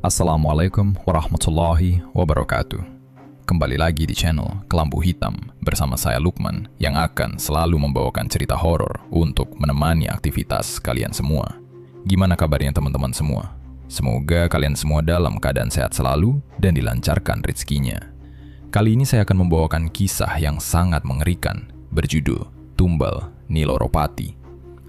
Assalamualaikum warahmatullahi wabarakatuh. Kembali lagi di channel Kelambu Hitam bersama saya Lukman yang akan selalu membawakan cerita horor untuk menemani aktivitas kalian semua. Gimana kabarnya teman-teman semua? Semoga kalian semua dalam keadaan sehat selalu dan dilancarkan rezekinya. Kali ini saya akan membawakan kisah yang sangat mengerikan berjudul Tumbal Niloropati.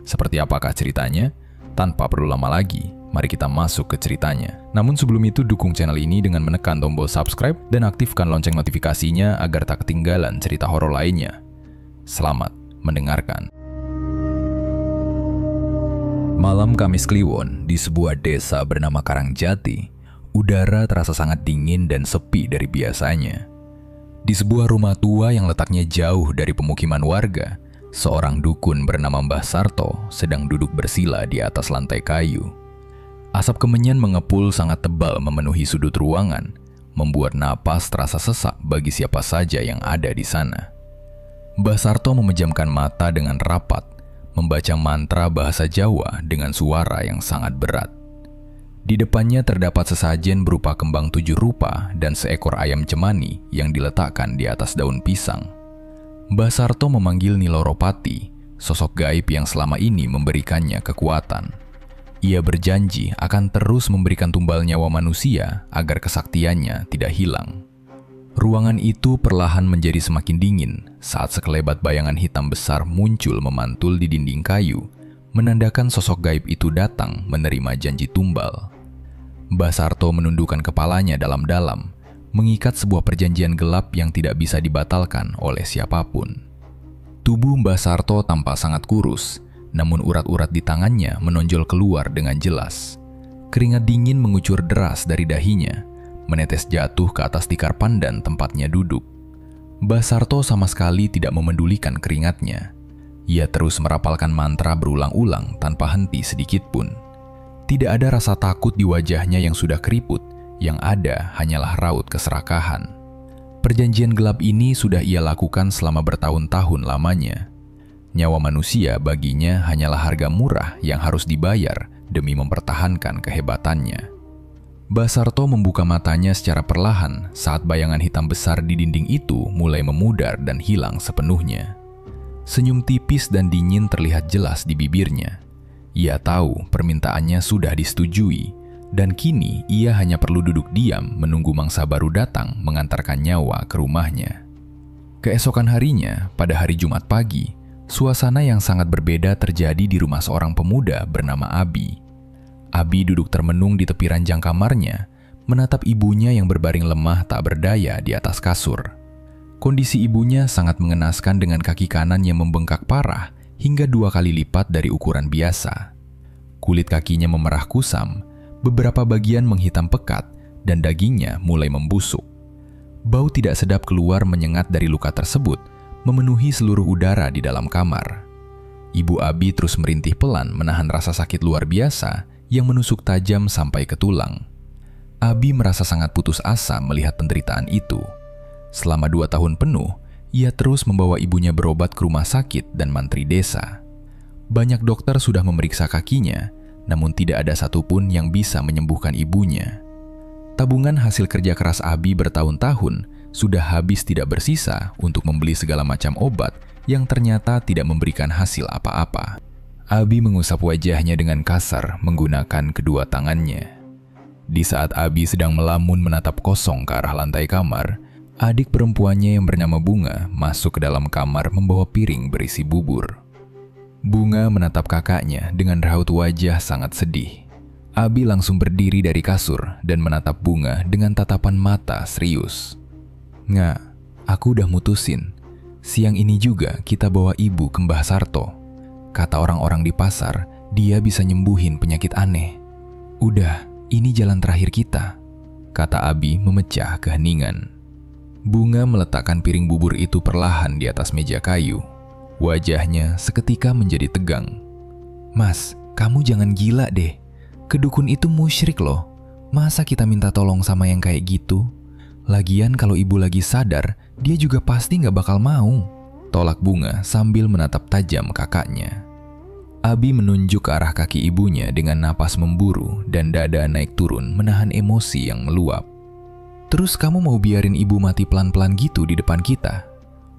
Seperti apakah ceritanya? Tanpa perlu lama lagi, mari kita masuk ke ceritanya. Namun sebelum itu, dukung channel ini dengan menekan tombol subscribe dan aktifkan lonceng notifikasinya agar tak ketinggalan cerita horor lainnya. Selamat mendengarkan. Malam Kamis Kliwon di sebuah desa bernama Karangjati, udara terasa sangat dingin dan sepi dari biasanya. Di sebuah rumah tua yang letaknya jauh dari pemukiman warga, seorang dukun bernama Mbah Sarto sedang duduk bersila di atas lantai kayu. Asap kemenyan mengepul sangat tebal memenuhi sudut ruangan, membuat napas terasa sesak bagi siapa saja yang ada di sana. Mbah Sarto memejamkan mata dengan rapat, membaca mantra bahasa Jawa dengan suara yang sangat berat. Di depannya terdapat sesajen berupa kembang 7 rupa dan seekor ayam cemani yang diletakkan di atas daun pisang. Mbah Sarto memanggil Niloropati, sosok gaib yang selama ini memberikannya kekuatan. Ia berjanji akan terus memberikan tumbal nyawa manusia agar kesaktiannya tidak hilang. Ruangan itu perlahan menjadi semakin dingin saat sekelebat bayangan hitam besar muncul memantul di dinding kayu, menandakan sosok gaib itu datang menerima janji tumbal. Mbah Sarto menundukkan kepalanya dalam-dalam, mengikat sebuah perjanjian gelap yang tidak bisa dibatalkan oleh siapapun. Tubuh Mbah Sarto tampak sangat kurus, namun urat-urat di tangannya menonjol keluar dengan jelas. Keringat dingin mengucur deras dari dahinya, menetes jatuh ke atas tikar pandan tempatnya duduk. Mbah Sarto sama sekali tidak memedulikan keringatnya. Ia terus merapalkan mantra berulang-ulang tanpa henti sedikit pun. Tidak ada rasa takut di wajahnya yang sudah keriput, yang ada hanyalah raut keserakahan. Perjanjian gelap ini sudah ia lakukan selama bertahun-tahun lamanya. Nyawa manusia baginya hanyalah harga murah yang harus dibayar demi mempertahankan kehebatannya. Mbah Sarto membuka matanya secara perlahan saat bayangan hitam besar di dinding itu mulai memudar dan hilang sepenuhnya. Senyum tipis dan dingin terlihat jelas di bibirnya. Ia tahu permintaannya sudah disetujui, dan kini ia hanya perlu duduk diam menunggu mangsa baru datang mengantarkan nyawa ke rumahnya. Keesokan harinya, pada hari Jumat pagi, suasana yang sangat berbeda terjadi di rumah seorang pemuda bernama Abi. Abi duduk termenung di tepi ranjang kamarnya, menatap ibunya yang berbaring lemah tak berdaya di atas kasur. Kondisi ibunya sangat mengenaskan dengan kaki kanan yang membengkak parah hingga 2 kali lipat dari ukuran biasa. Kulit kakinya memerah kusam, beberapa bagian menghitam pekat, dan dagingnya mulai membusuk. Bau tidak sedap keluar menyengat dari luka tersebut, memenuhi seluruh udara di dalam kamar. Ibu Abi terus merintih pelan menahan rasa sakit luar biasa yang menusuk tajam sampai ke tulang. Abi merasa sangat putus asa melihat penderitaan itu. Selama 2 tahun penuh, ia terus membawa ibunya berobat ke rumah sakit dan mantri desa. Banyak dokter sudah memeriksa kakinya, namun tidak ada satupun yang bisa menyembuhkan ibunya. Tabungan hasil kerja keras Abi bertahun-tahun sudah habis tidak bersisa untuk membeli segala macam obat yang ternyata tidak memberikan hasil apa-apa. Abi mengusap wajahnya dengan kasar menggunakan kedua tangannya. Di saat Abi sedang melamun menatap kosong ke arah lantai kamar, adik perempuannya yang bernama Bunga masuk ke dalam kamar membawa piring berisi bubur. Bunga menatap kakaknya dengan raut wajah sangat sedih. Abi langsung berdiri dari kasur dan menatap Bunga dengan tatapan mata serius. "Nga, aku udah mutusin. Siang ini juga kita bawa ibu ke Mbah Sarto. Kata orang-orang di pasar, dia bisa nyembuhin penyakit aneh. Udah, ini jalan terakhir kita," kata Abi memecah keheningan. Bunga meletakkan piring bubur itu perlahan di atas meja kayu. Wajahnya seketika menjadi tegang. "Mas, kamu jangan gila deh. Kedukun itu musyrik loh. Masa kita minta tolong sama yang kayak gitu? Lagian kalau ibu lagi sadar, dia juga pasti gak bakal mau," tolak Bunga sambil menatap tajam kakaknya. Abi menunjuk ke arah kaki ibunya dengan napas memburu dan dada naik turun menahan emosi yang meluap. "Terus kamu mau biarin ibu mati pelan-pelan gitu di depan kita?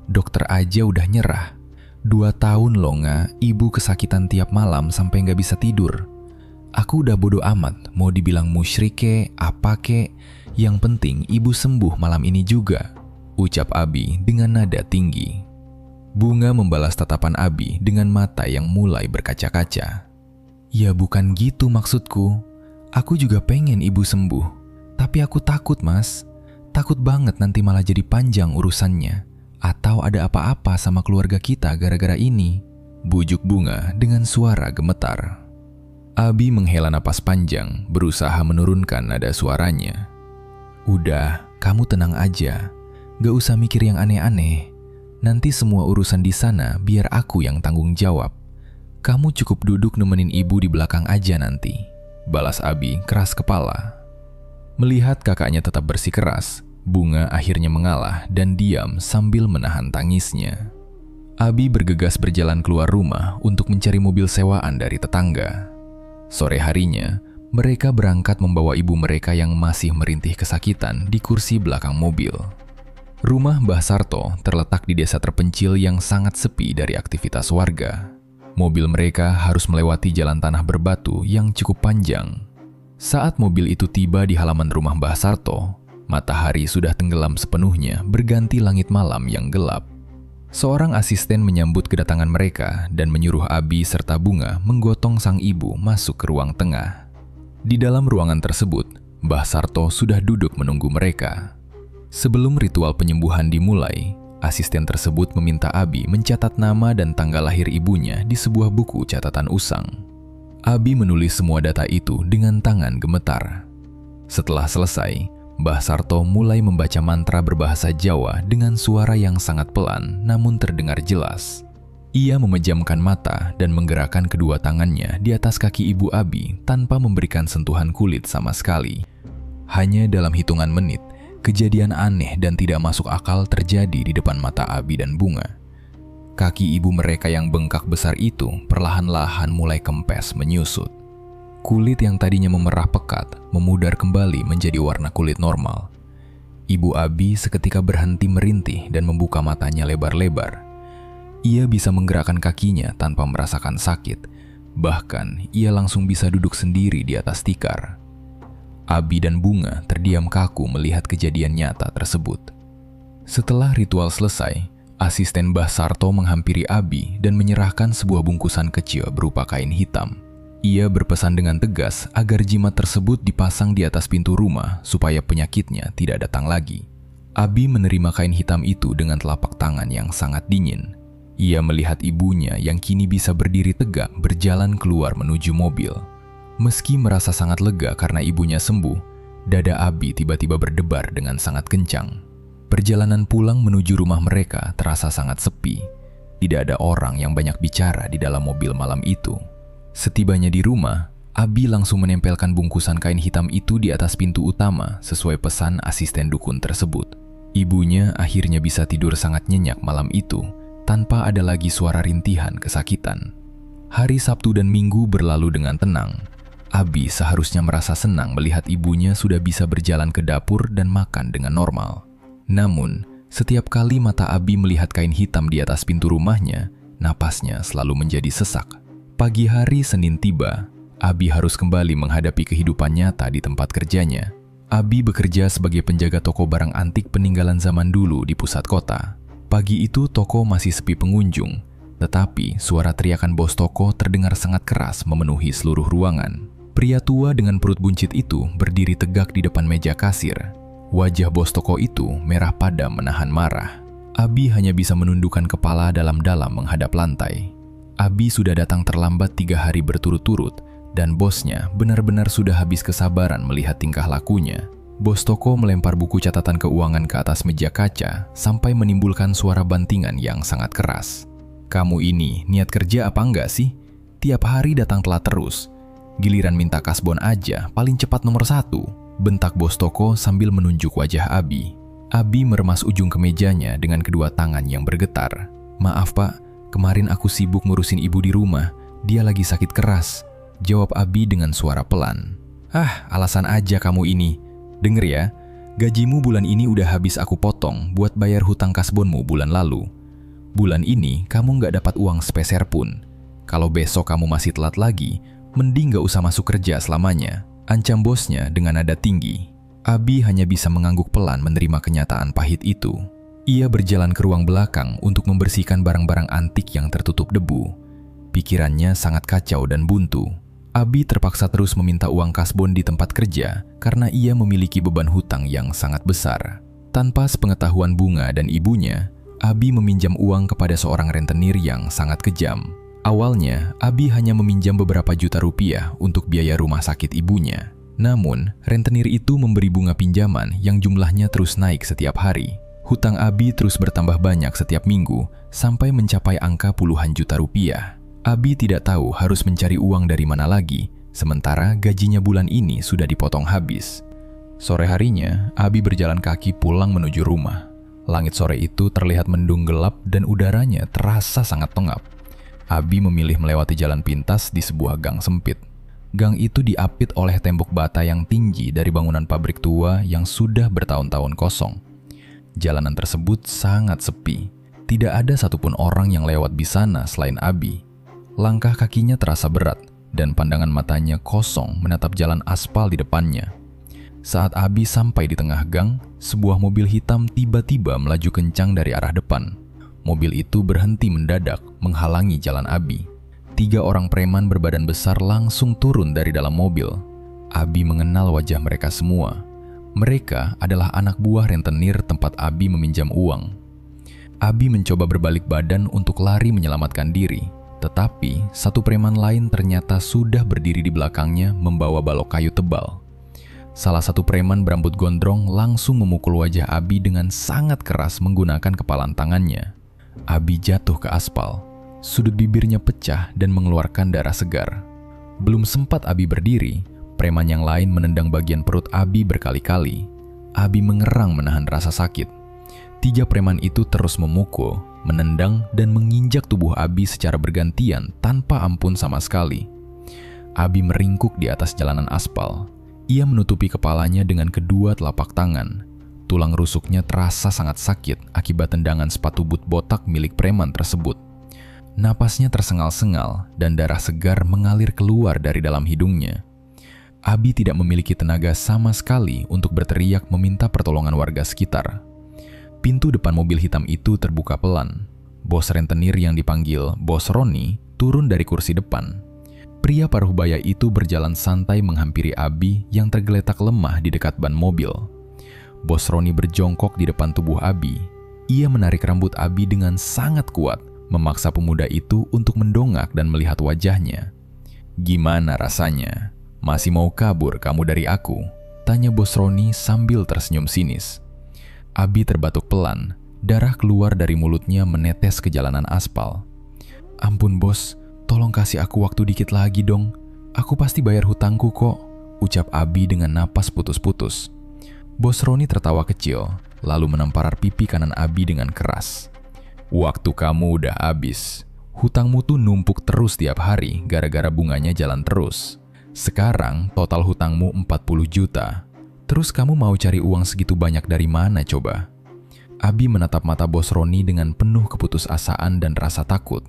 Dokter aja udah nyerah. 2 tahun loh Nga, ibu kesakitan tiap malam sampai gak bisa tidur. Aku udah bodo amat, mau dibilang musyrik kek, apa kek. Yang penting ibu sembuh malam ini juga," ucap Abi dengan nada tinggi. Bunga membalas tatapan Abi dengan mata yang mulai berkaca-kaca. "Ya bukan gitu maksudku. Aku juga pengen ibu sembuh. Tapi aku takut mas. Takut banget nanti malah jadi panjang urusannya. Atau ada apa-apa sama keluarga kita gara-gara ini," bujuk Bunga dengan suara gemetar. Abi menghela napas panjang, berusaha menurunkan nada suaranya. "Udah, kamu tenang aja. Gak usah mikir yang aneh-aneh. Nanti semua urusan di sana biar aku yang tanggung jawab. Kamu cukup duduk nemenin ibu di belakang aja nanti," balas Abi keras kepala. Melihat kakaknya tetap bersikeras, Bunga akhirnya mengalah dan diam sambil menahan tangisnya. Abi bergegas berjalan keluar rumah untuk mencari mobil sewaan dari tetangga. Sore harinya, mereka berangkat membawa ibu mereka yang masih merintih kesakitan di kursi belakang mobil. Rumah Mbah Sarto terletak di desa terpencil yang sangat sepi dari aktivitas warga. Mobil mereka harus melewati jalan tanah berbatu yang cukup panjang. Saat mobil itu tiba di halaman rumah Mbah Sarto, matahari sudah tenggelam sepenuhnya berganti langit malam yang gelap. Seorang asisten menyambut kedatangan mereka dan menyuruh Abi serta Bunga menggotong sang ibu masuk ke ruang tengah. Di dalam ruangan tersebut, Mbah Sarto sudah duduk menunggu mereka. Sebelum ritual penyembuhan dimulai, asisten tersebut meminta Abi mencatat nama dan tanggal lahir ibunya di sebuah buku catatan usang. Abi menulis semua data itu dengan tangan gemetar. Setelah selesai, Mbah Sarto mulai membaca mantra berbahasa Jawa dengan suara yang sangat pelan namun terdengar jelas. Ia memejamkan mata dan menggerakkan kedua tangannya di atas kaki ibu Abi tanpa memberikan sentuhan kulit sama sekali. Hanya dalam hitungan menit, kejadian aneh dan tidak masuk akal terjadi di depan mata Abi dan Bunga. Kaki ibu mereka yang bengkak besar itu perlahan-lahan mulai kempes menyusut. Kulit yang tadinya memerah pekat memudar kembali menjadi warna kulit normal. Ibu Abi seketika berhenti merintih dan membuka matanya lebar-lebar. Ia bisa menggerakkan kakinya tanpa merasakan sakit. Bahkan ia langsung bisa duduk sendiri di atas tikar. Abi dan Bunga terdiam kaku melihat kejadian nyata tersebut. Setelah ritual selesai, asisten Mbah Sarto menghampiri Abi dan menyerahkan sebuah bungkusan kecil berupa kain hitam. Ia berpesan dengan tegas agar jimat tersebut dipasang di atas pintu rumah supaya penyakitnya tidak datang lagi. Abi menerima kain hitam itu dengan telapak tangan yang sangat dingin. Ia melihat ibunya yang kini bisa berdiri tegak berjalan keluar menuju mobil. Meski merasa sangat lega karena ibunya sembuh, dada Abi tiba-tiba berdebar dengan sangat kencang. Perjalanan pulang menuju rumah mereka terasa sangat sepi. Tidak ada orang yang banyak bicara di dalam mobil malam itu. Setibanya di rumah, Abi langsung menempelkan bungkusan kain hitam itu di atas pintu utama sesuai pesan asisten dukun tersebut. Ibunya akhirnya bisa tidur sangat nyenyak malam itu tanpa ada lagi suara rintihan kesakitan. Hari Sabtu dan Minggu berlalu dengan tenang. Abi seharusnya merasa senang melihat ibunya sudah bisa berjalan ke dapur dan makan dengan normal. Namun, setiap kali mata Abi melihat kain hitam di atas pintu rumahnya, napasnya selalu menjadi sesak. Pagi hari Senin tiba, Abi harus kembali menghadapi kehidupan nyata di tempat kerjanya. Abi bekerja sebagai penjaga toko barang antik peninggalan zaman dulu di pusat kota. Pagi itu toko masih sepi pengunjung, tetapi suara teriakan bos toko terdengar sangat keras memenuhi seluruh ruangan. Pria tua dengan perut buncit itu berdiri tegak di depan meja kasir. Wajah bos toko itu merah padam menahan marah. Abi hanya bisa menundukkan kepala dalam-dalam menghadap lantai. Abi sudah datang terlambat 3 hari berturut-turut dan bosnya benar-benar sudah habis kesabaran melihat tingkah lakunya. Bos toko melempar buku catatan keuangan ke atas meja kaca sampai menimbulkan suara bantingan yang sangat keras. "Kamu ini niat kerja apa enggak sih? Tiap hari datang telat terus. Giliran minta kasbon aja paling cepat nomor 1, bentak bos toko sambil menunjuk wajah Abi. Abi meremas ujung kemejanya dengan kedua tangan yang bergetar. "Maaf pak, kemarin aku sibuk ngurusin ibu di rumah, Dia lagi sakit keras, jawab Abi dengan suara pelan. Ah, alasan aja kamu ini. Denger ya, gajimu bulan ini udah habis aku potong buat bayar hutang kasbonmu bulan lalu. Bulan ini kamu nggak dapat uang sepeser pun. Kalau besok kamu masih telat lagi, mending nggak usah masuk kerja selamanya, ancam bosnya dengan nada tinggi. Abi hanya bisa mengangguk pelan menerima kenyataan pahit itu. Ia berjalan ke ruang belakang untuk membersihkan barang-barang antik yang tertutup debu. Pikirannya sangat kacau dan buntu. Abi terpaksa terus meminta uang kasbon di tempat kerja karena ia memiliki beban hutang yang sangat besar. Tanpa sepengetahuan Bunga dan ibunya, Abi meminjam uang kepada seorang rentenir yang sangat kejam. Awalnya, Abi hanya meminjam beberapa juta rupiah untuk biaya rumah sakit ibunya. Namun, rentenir itu memberi bunga pinjaman yang jumlahnya terus naik setiap hari. Hutang Abi terus bertambah banyak setiap minggu sampai mencapai angka puluhan juta rupiah. Abi tidak tahu harus mencari uang dari mana lagi, sementara gajinya bulan ini sudah dipotong habis. Sore harinya, Abi berjalan kaki pulang menuju rumah. Langit sore itu terlihat mendung gelap dan udaranya terasa sangat pengap. Abi memilih melewati jalan pintas di sebuah gang sempit. Gang itu diapit oleh tembok bata yang tinggi dari bangunan pabrik tua yang sudah bertahun-tahun kosong. Jalanan tersebut sangat sepi. Tidak ada satupun orang yang lewat di sana selain Abi. Langkah kakinya terasa berat dan pandangan matanya kosong menatap jalan aspal di depannya. Saat Abi sampai di tengah gang, sebuah mobil hitam tiba-tiba melaju kencang dari arah depan. Mobil itu berhenti mendadak menghalangi jalan Abi. 3 orang preman berbadan besar langsung turun dari dalam mobil. Abi mengenal wajah mereka semua. Mereka adalah anak buah rentenir tempat Abi meminjam uang. Abi mencoba berbalik badan untuk lari menyelamatkan diri, tetapi satu preman lain ternyata sudah berdiri di belakangnya membawa balok kayu tebal. Salah satu preman berambut gondrong langsung memukul wajah Abi dengan sangat keras menggunakan kepalan tangannya. Abi jatuh ke aspal. Sudut bibirnya pecah dan mengeluarkan darah segar. Belum sempat Abi berdiri, preman yang lain menendang bagian perut Abi berkali-kali. Abi mengerang menahan rasa sakit. 3 preman itu terus memukul, menendang, dan menginjak tubuh Abi secara bergantian tanpa ampun sama sekali. Abi meringkuk di atas jalanan aspal. Ia menutupi kepalanya dengan kedua telapak tangan. Tulang rusuknya terasa sangat sakit akibat tendangan sepatu but botak milik preman tersebut. Napasnya tersengal-sengal dan darah segar mengalir keluar dari dalam hidungnya. Abi tidak memiliki tenaga sama sekali untuk berteriak meminta pertolongan warga sekitar. Pintu depan mobil hitam itu terbuka pelan. Bos rentenir yang dipanggil Bos Roni turun dari kursi depan. Pria paruhbaya itu berjalan santai menghampiri Abi yang tergeletak lemah di dekat ban mobil. Bos Roni berjongkok di depan tubuh Abi. Ia menarik rambut Abi dengan sangat kuat, memaksa pemuda itu untuk mendongak dan melihat wajahnya. "Gimana rasanya? Masih mau kabur kamu dari aku?" tanya Bos Roni sambil tersenyum sinis. Abi terbatuk pelan, darah keluar dari mulutnya menetes ke jalanan aspal. "Ampun bos, tolong kasih aku waktu dikit lagi dong. Aku pasti bayar hutangku kok," ucap Abi dengan napas putus-putus. Bos Roni tertawa kecil, lalu menampar pipi kanan Abi dengan keras. "Waktu kamu udah habis. Hutangmu tuh numpuk terus tiap hari gara-gara bunganya jalan terus. Sekarang total hutangmu 40 juta. Terus kamu mau cari uang segitu banyak dari mana coba?" Abi menatap mata Bos Roni dengan penuh keputusasaan dan rasa takut.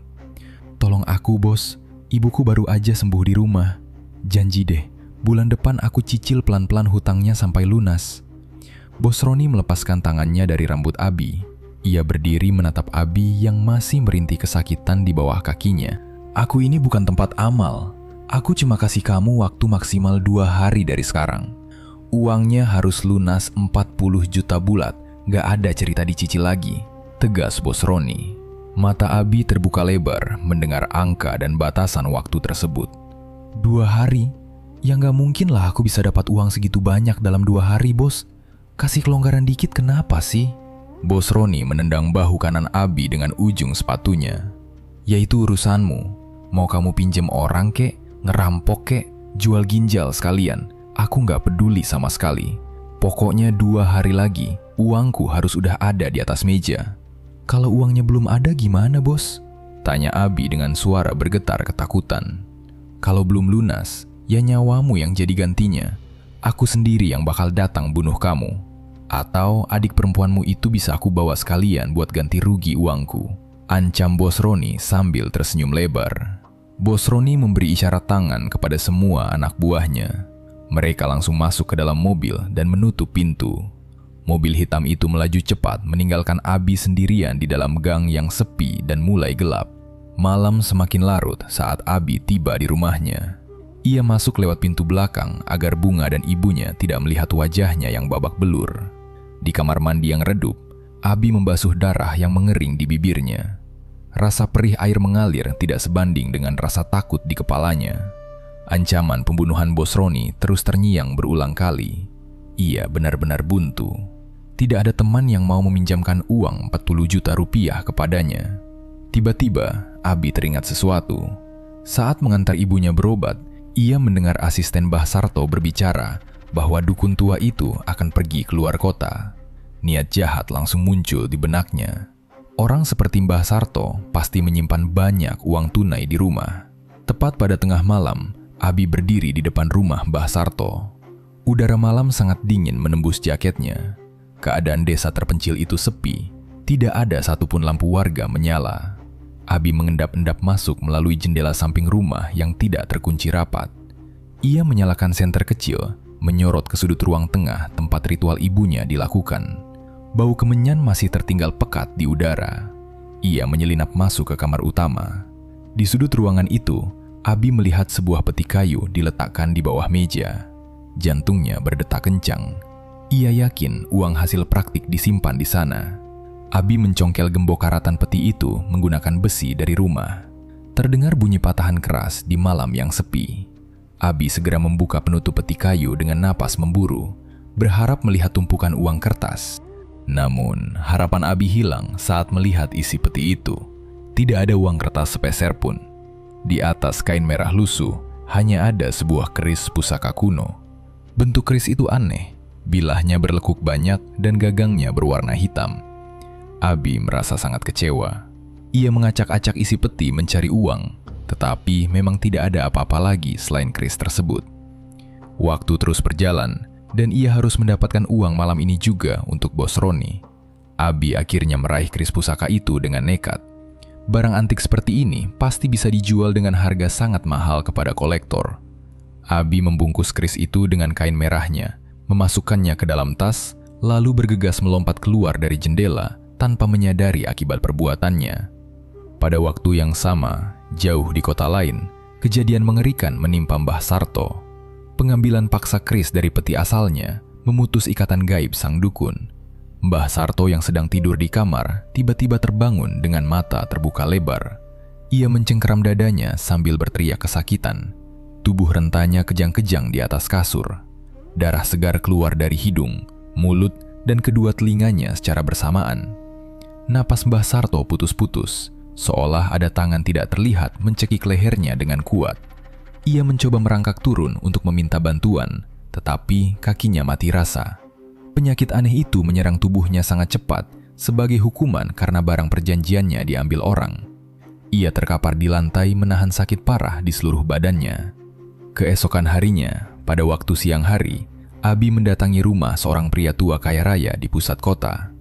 "Tolong aku bos, ibuku baru aja sembuh di rumah. Janji deh, bulan depan aku cicil pelan-pelan hutangnya sampai lunas." Bos Roni melepaskan tangannya dari rambut Abi. Ia berdiri menatap Abi yang masih merintih kesakitan di bawah kakinya. "Aku ini bukan tempat amal. Aku cuma kasih kamu waktu maksimal 2 hari dari sekarang. Uangnya harus lunas 40 juta bulat, gak ada cerita dicicil lagi," tegas Bos Roni. Mata Abi terbuka lebar mendengar angka dan batasan waktu tersebut. 2 hari? Ya gak mungkin lah aku bisa dapat uang segitu banyak dalam 2 hari bos. Kasih kelonggaran dikit kenapa sih? Bos Roni menendang bahu kanan Abi dengan ujung sepatunya. "Ya itu urusanmu. Mau kamu pinjem orang kek, ngerampok kek, jual ginjal sekalian. Aku gak peduli sama sekali. Pokoknya 2 hari lagi, uangku harus udah ada di atas meja." "Kalau uangnya belum ada gimana bos?" Tanya Abi dengan suara bergetar ketakutan. Kalau belum lunas, ya nyawamu yang jadi gantinya. Aku sendiri yang bakal datang bunuh kamu. Atau adik perempuanmu itu bisa aku bawa sekalian buat ganti rugi uangku. Ancam Bos Roni sambil tersenyum lebar. Bos Roni memberi isyarat tangan kepada semua anak buahnya. Mereka langsung masuk ke dalam mobil dan menutup pintu. Mobil hitam itu melaju cepat meninggalkan Abi sendirian di dalam gang yang sepi dan mulai gelap. Malam semakin larut saat Abi tiba di rumahnya. Ia masuk lewat pintu belakang agar Bunga dan ibunya tidak melihat wajahnya yang babak belur. Di kamar mandi yang redup, Abi membasuh darah yang mengering di bibirnya. Rasa perih air mengalir tidak sebanding dengan rasa takut di kepalanya. Ancaman pembunuhan Bos Roni terus terngiang berulang kali. Ia benar-benar buntu. Tidak ada teman yang mau meminjamkan uang 40 juta rupiah kepadanya. Tiba-tiba, Abi teringat sesuatu. Saat mengantar ibunya berobat, ia mendengar asisten Mbah Sarto berbicara bahwa dukun tua itu akan pergi keluar kota. Niat jahat langsung muncul di benaknya. Orang seperti Mbah Sarto pasti menyimpan banyak uang tunai di rumah. Tepat pada tengah malam, Abi berdiri di depan rumah Mbah Sarto. Udara malam sangat dingin menembus jaketnya. Keadaan desa terpencil itu sepi, tidak ada satupun lampu warga menyala. Abi mengendap-endap masuk melalui jendela samping rumah yang tidak terkunci rapat. Ia menyalakan senter kecil, menyorot ke sudut ruang tengah tempat ritual ibunya dilakukan. Bau kemenyan masih tertinggal pekat di udara. Ia menyelinap masuk ke kamar utama. Di sudut ruangan itu, Abi melihat sebuah peti kayu diletakkan di bawah meja. Jantungnya berdetak kencang. Ia yakin uang hasil praktik disimpan di sana. Abi mencongkel gembok karatan peti itu menggunakan besi dari rumah. Terdengar bunyi patahan keras di malam yang sepi. Abi segera membuka penutup peti kayu dengan napas memburu, berharap melihat tumpukan uang kertas. Namun, harapan Abi hilang saat melihat isi peti itu. Tidak ada uang kertas sepeser pun. Di atas kain merah lusuh, hanya ada sebuah keris pusaka kuno. Bentuk keris itu aneh. Bilahnya berlekuk banyak dan gagangnya berwarna hitam. Abi merasa sangat kecewa. Ia mengacak-acak isi peti mencari uang, tetapi memang tidak ada apa-apa lagi selain keris tersebut. Waktu terus berjalan, dan ia harus mendapatkan uang malam ini juga untuk Bos Roni. Abi akhirnya meraih keris pusaka itu dengan nekat. Barang antik seperti ini pasti bisa dijual dengan harga sangat mahal kepada kolektor. Abi membungkus keris itu dengan kain merahnya, memasukkannya ke dalam tas, lalu bergegas melompat keluar dari jendela tanpa menyadari akibat perbuatannya. Pada waktu yang sama, jauh di kota lain, kejadian mengerikan menimpa Mbah Sarto. Pengambilan paksa keris dari peti asalnya memutus ikatan gaib sang dukun. Mbah Sarto yang sedang tidur di kamar tiba-tiba terbangun dengan mata terbuka lebar. Ia mencengkeram dadanya sambil berteriak kesakitan. Tubuh rentanya kejang-kejang di atas kasur. Darah segar keluar dari hidung, mulut, dan kedua telinganya secara bersamaan. Napas Mbah Sarto putus-putus, seolah ada tangan tidak terlihat mencekik lehernya dengan kuat. Ia mencoba merangkak turun untuk meminta bantuan, tetapi kakinya mati rasa. Penyakit aneh itu menyerang tubuhnya sangat cepat sebagai hukuman karena barang perjanjiannya diambil orang. Ia terkapar di lantai menahan sakit parah di seluruh badannya. Keesokan harinya, pada waktu siang hari, Abi mendatangi rumah seorang pria tua kaya raya di pusat kota.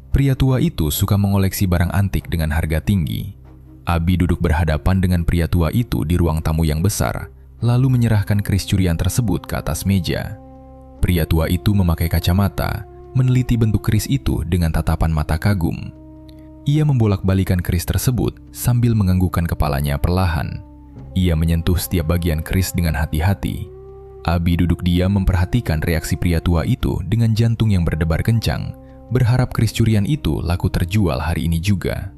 Pria tua itu suka mengoleksi barang antik dengan harga tinggi. Abi duduk berhadapan dengan pria tua itu di ruang tamu yang besar, lalu menyerahkan keris curian tersebut ke atas meja. Pria tua itu memakai kacamata, meneliti bentuk keris itu dengan tatapan mata kagum. Ia membolak-balikan keris tersebut sambil menganggukkan kepalanya perlahan. Ia menyentuh setiap bagian keris dengan hati-hati. Abi duduk diam memperhatikan reaksi pria tua itu dengan jantung yang berdebar kencang, berharap keris curian itu laku terjual hari ini juga.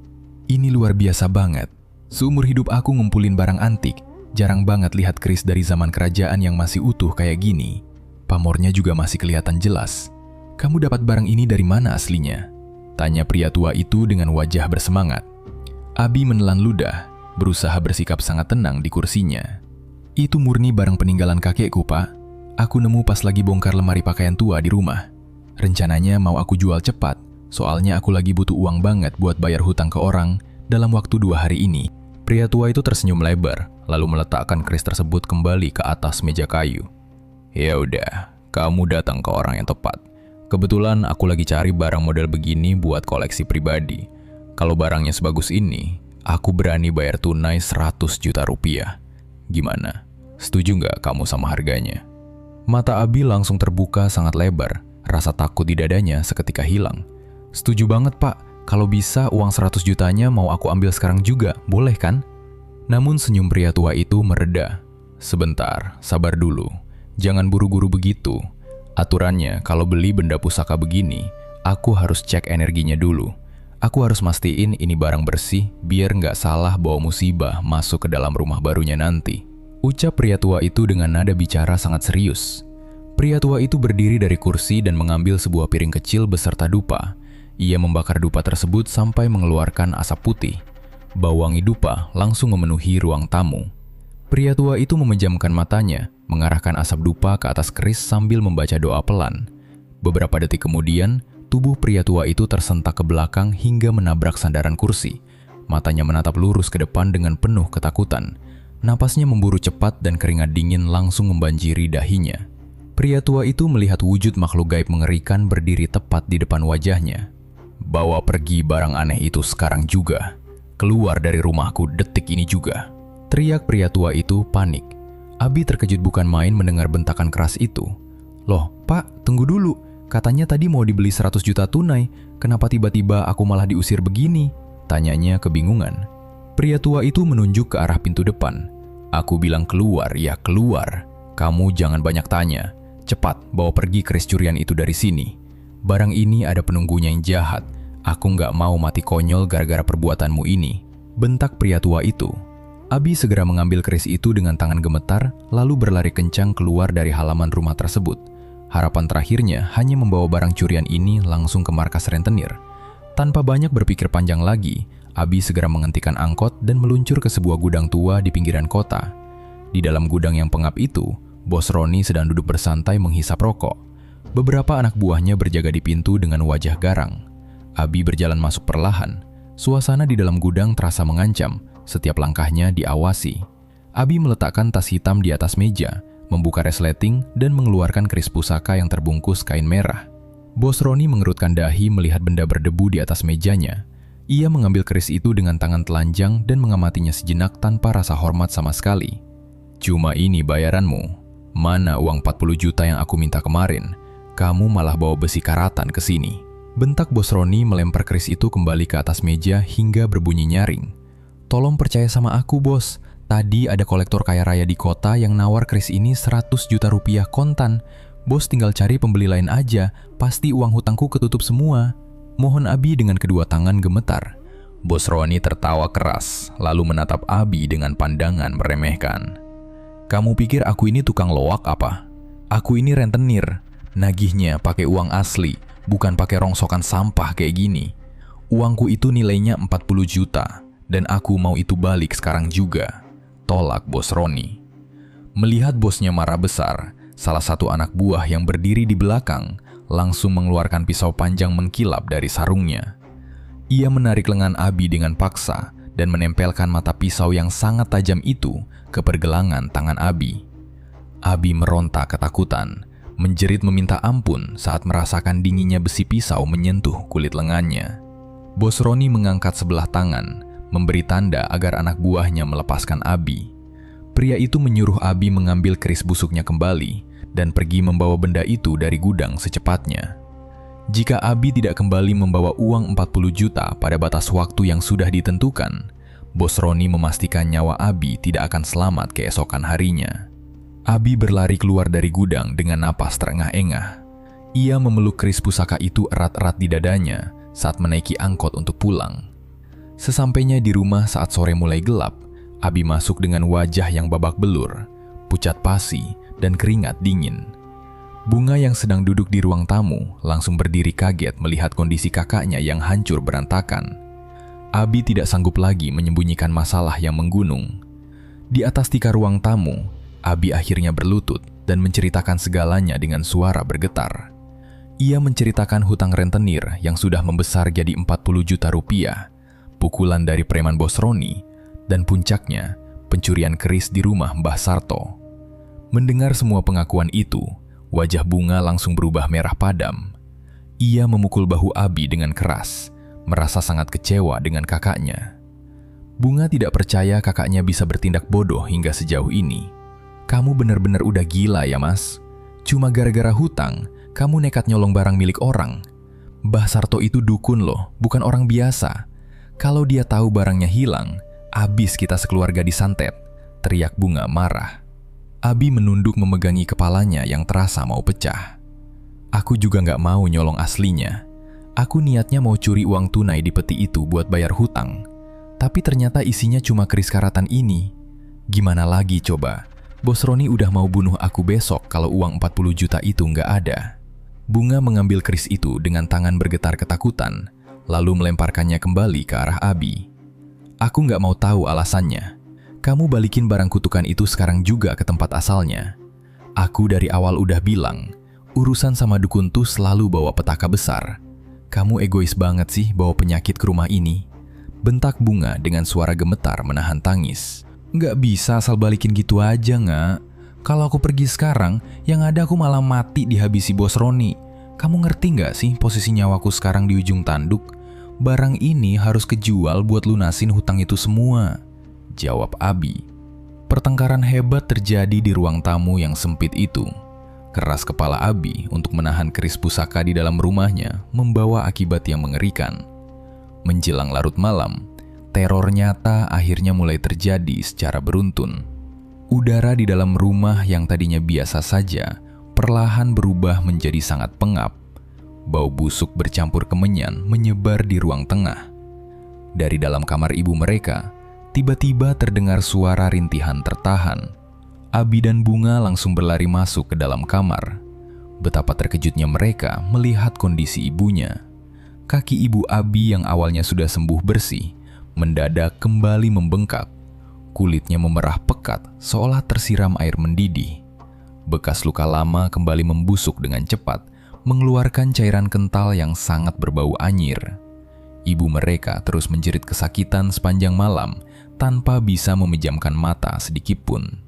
Ini luar biasa banget. Seumur hidup aku ngumpulin barang antik, jarang banget lihat keris dari zaman kerajaan yang masih utuh kayak gini. Pamornya juga masih kelihatan jelas. Kamu dapat barang ini dari mana aslinya? Tanya pria tua itu dengan wajah bersemangat. Abi menelan ludah, berusaha bersikap sangat tenang di kursinya. Itu murni barang peninggalan kakekku, Pak. Aku nemu pas lagi bongkar lemari pakaian tua di rumah. Rencananya mau aku jual cepat, soalnya aku lagi butuh uang banget buat bayar hutang ke orang dalam waktu 2 hari ini. Pria tua itu tersenyum lebar, lalu meletakkan keris tersebut kembali ke atas meja kayu. Ya udah, kamu datang ke orang yang tepat. Kebetulan aku lagi cari barang model begini buat koleksi pribadi. Kalau barangnya sebagus ini, aku berani bayar tunai 100 juta rupiah. Gimana? Setuju nggak kamu sama harganya? Mata Abi langsung terbuka sangat lebar, rasa takut di dadanya seketika hilang. Setuju banget pak, kalau bisa uang 100 jutanya mau aku ambil sekarang juga, boleh kan? Namun senyum pria tua itu mereda. Sebentar, sabar dulu. Jangan buru-buru begitu. Aturannya kalau beli benda pusaka begini, aku harus cek energinya dulu. Aku harus mastiin ini barang bersih, biar nggak salah bawa musibah masuk ke dalam rumah barunya nanti. Ucap pria tua itu dengan nada bicara sangat serius. Pria tua itu berdiri dari kursi dan mengambil sebuah piring kecil beserta dupa. Ia membakar dupa tersebut sampai mengeluarkan asap putih. Bau wangi dupa langsung memenuhi ruang tamu. Pria tua itu memejamkan matanya, mengarahkan asap dupa ke atas keris sambil membaca doa pelan. Beberapa detik kemudian, tubuh pria tua itu tersentak ke belakang hingga menabrak sandaran kursi. Matanya menatap lurus ke depan dengan penuh ketakutan. Napasnya memburu cepat dan keringat dingin langsung membanjiri dahinya. Pria tua itu melihat wujud makhluk gaib mengerikan berdiri tepat di depan wajahnya. Bawa pergi barang aneh itu sekarang juga. Keluar dari rumahku detik ini juga. Teriak pria tua itu panik. Abi terkejut bukan main mendengar bentakan keras itu. Loh, Pak, tunggu dulu. Katanya tadi mau dibeli 100 juta tunai. Kenapa tiba-tiba aku malah diusir begini? Tanyanya kebingungan. Pria tua itu menunjuk ke arah pintu depan. Aku bilang keluar, ya keluar. Kamu jangan banyak tanya. Cepat, bawa pergi keris curian itu dari sini. Barang ini ada penunggunya yang jahat. Aku nggak mau mati konyol gara-gara perbuatanmu ini. Bentak pria tua itu. Abi segera mengambil keris itu dengan tangan gemetar, lalu berlari kencang keluar dari halaman rumah tersebut. Harapan terakhirnya hanya membawa barang curian ini langsung ke markas rentenir. Tanpa banyak berpikir panjang lagi, Abi segera menghentikan angkot dan meluncur ke sebuah gudang tua di pinggiran kota. Di dalam gudang yang pengap itu, Bos Roni sedang duduk bersantai menghisap rokok. Beberapa anak buahnya berjaga di pintu dengan wajah garang. Abi berjalan masuk perlahan. Suasana di dalam gudang terasa mengancam, setiap langkahnya diawasi. Abi meletakkan tas hitam di atas meja, membuka resleting dan mengeluarkan keris pusaka yang terbungkus kain merah. Bos Roni mengerutkan dahi melihat benda berdebu di atas mejanya. Ia mengambil keris itu dengan tangan telanjang dan mengamatinya sejenak tanpa rasa hormat sama sekali. Cuma ini bayaranmu. Mana uang 40 juta yang aku minta kemarin? Kamu malah bawa besi karatan ke sini. Bentak Bos Roni melempar keris itu kembali ke atas meja hingga berbunyi nyaring. Tolong percaya sama aku, Bos. Tadi ada kolektor kaya raya di kota yang nawar keris ini 100 juta rupiah kontan. Bos tinggal cari pembeli lain aja, pasti uang hutangku ketutup semua. Mohon Abi dengan kedua tangan gemetar. Bos Roni tertawa keras, lalu menatap Abi dengan pandangan meremehkan. Kamu pikir aku ini tukang loak apa? Aku ini rentenir. Nagihnya pakai uang asli, bukan pakai rongsokan sampah kayak gini. Uangku itu nilainya 40 juta, dan aku mau itu balik sekarang juga. Tolak Bos Roni. Melihat bosnya marah besar, salah satu anak buah yang berdiri di belakang langsung mengeluarkan pisau panjang mengkilap dari sarungnya. Ia menarik lengan Abi dengan paksa dan menempelkan mata pisau yang sangat tajam itu ke pergelangan tangan Abi. Abi meronta ketakutan, menjerit meminta ampun saat merasakan dinginnya besi pisau menyentuh kulit lengannya. Bos Roni mengangkat sebelah tangan, memberi tanda agar anak buahnya melepaskan Abi. Pria itu menyuruh Abi mengambil keris busuknya kembali dan pergi membawa benda itu dari gudang secepatnya. Jika Abi tidak kembali membawa uang 40 juta pada batas waktu yang sudah ditentukan, Bos Roni memastikan nyawa Abi tidak akan selamat keesokan harinya. Abi berlari keluar dari gudang dengan napas terengah-engah. Ia memeluk keris pusaka itu erat-erat di dadanya saat menaiki angkot untuk pulang. Sesampainya di rumah saat sore mulai gelap, Abi masuk dengan wajah yang babak belur, pucat pasi, dan keringat dingin. Bunga yang sedang duduk di ruang tamu langsung berdiri kaget melihat kondisi kakaknya yang hancur berantakan. Abi tidak sanggup lagi menyembunyikan masalah yang menggunung. Di atas tikar ruang tamu, Abi akhirnya berlutut dan menceritakan segalanya dengan suara bergetar. Ia menceritakan hutang rentenir yang sudah membesar jadi 40 juta rupiah, pukulan dari preman Bos Roni, Dan puncaknya, pencurian keris di rumah Mbah Sarto. Mendengar semua pengakuan itu, wajah Bunga langsung berubah merah padam. Ia memukul bahu Abi dengan keras, merasa sangat kecewa dengan kakaknya. Bunga tidak percaya kakaknya bisa bertindak bodoh hingga sejauh ini. "Kamu benar-benar udah gila ya, Mas. Cuma gara-gara hutang, kamu nekat nyolong barang milik orang. Mbah Sarto itu dukun loh, bukan orang biasa. Kalau dia tahu barangnya hilang, abis kita sekeluarga disantet," teriak Bunga marah. Abi menunduk memegangi kepalanya yang terasa mau pecah. "Aku juga gak mau nyolong aslinya. Aku niatnya mau curi uang tunai di peti itu buat bayar hutang. Tapi ternyata isinya cuma keris karatan ini. Gimana lagi coba? Bos Roni udah mau bunuh aku besok kalau uang 40 juta itu gak ada." Bunga mengambil keris itu dengan tangan bergetar ketakutan, lalu melemparkannya kembali ke arah Abi. "Aku gak mau tahu alasannya. Kamu balikin barang kutukan itu sekarang juga ke tempat asalnya. Aku dari awal udah bilang, urusan sama dukun tuh selalu bawa petaka besar. Kamu egois banget sih bawa penyakit ke rumah ini," bentak Bunga dengan suara gemetar menahan tangis. "Nggak bisa asal balikin gitu aja nggak? Kalau aku pergi sekarang, yang ada aku malah mati dihabisi bos Roni. Kamu ngerti nggak sih posisi nyawaku sekarang di ujung tanduk? Barang ini harus kejual buat lunasin hutang itu semua," jawab Abi. Pertengkaran hebat terjadi di ruang tamu yang sempit itu. Keras kepala Abi untuk menahan keris pusaka di dalam rumahnya membawa akibat yang mengerikan. Menjelang larut malam, teror nyata akhirnya mulai terjadi secara beruntun. Udara di dalam rumah yang tadinya biasa saja perlahan berubah menjadi sangat pengap. Bau busuk bercampur kemenyan menyebar di ruang tengah. Dari dalam kamar ibu mereka, tiba-tiba terdengar suara rintihan tertahan. Abi dan Bunga langsung berlari masuk ke dalam kamar. Betapa terkejutnya mereka melihat kondisi ibunya. Kaki ibu Abi yang awalnya sudah sembuh bersih, mendadak kembali membengkak. Kulitnya memerah pekat seolah tersiram air mendidih. Bekas luka lama kembali membusuk dengan cepat, mengeluarkan cairan kental yang sangat berbau anyir. Ibu mereka terus menjerit kesakitan sepanjang malam, tanpa bisa memejamkan mata sedikitpun.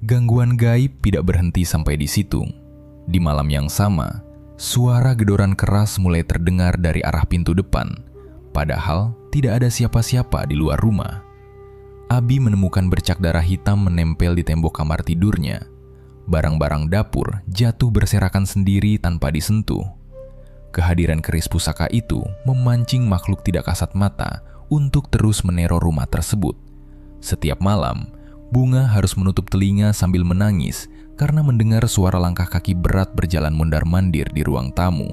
Gangguan gaib tidak berhenti sampai di situ. Di malam yang sama, suara gedoran keras mulai terdengar dari arah pintu depan, padahal tidak ada siapa-siapa di luar rumah. Abi menemukan bercak darah hitam menempel di tembok kamar tidurnya. Barang-barang dapur jatuh berserakan sendiri tanpa disentuh. Kehadiran keris pusaka itu memancing makhluk tidak kasat mata untuk terus meneror rumah tersebut. Setiap malam, Bunga harus menutup telinga sambil menangis karena mendengar suara langkah kaki berat berjalan mondar-mandir di ruang tamu.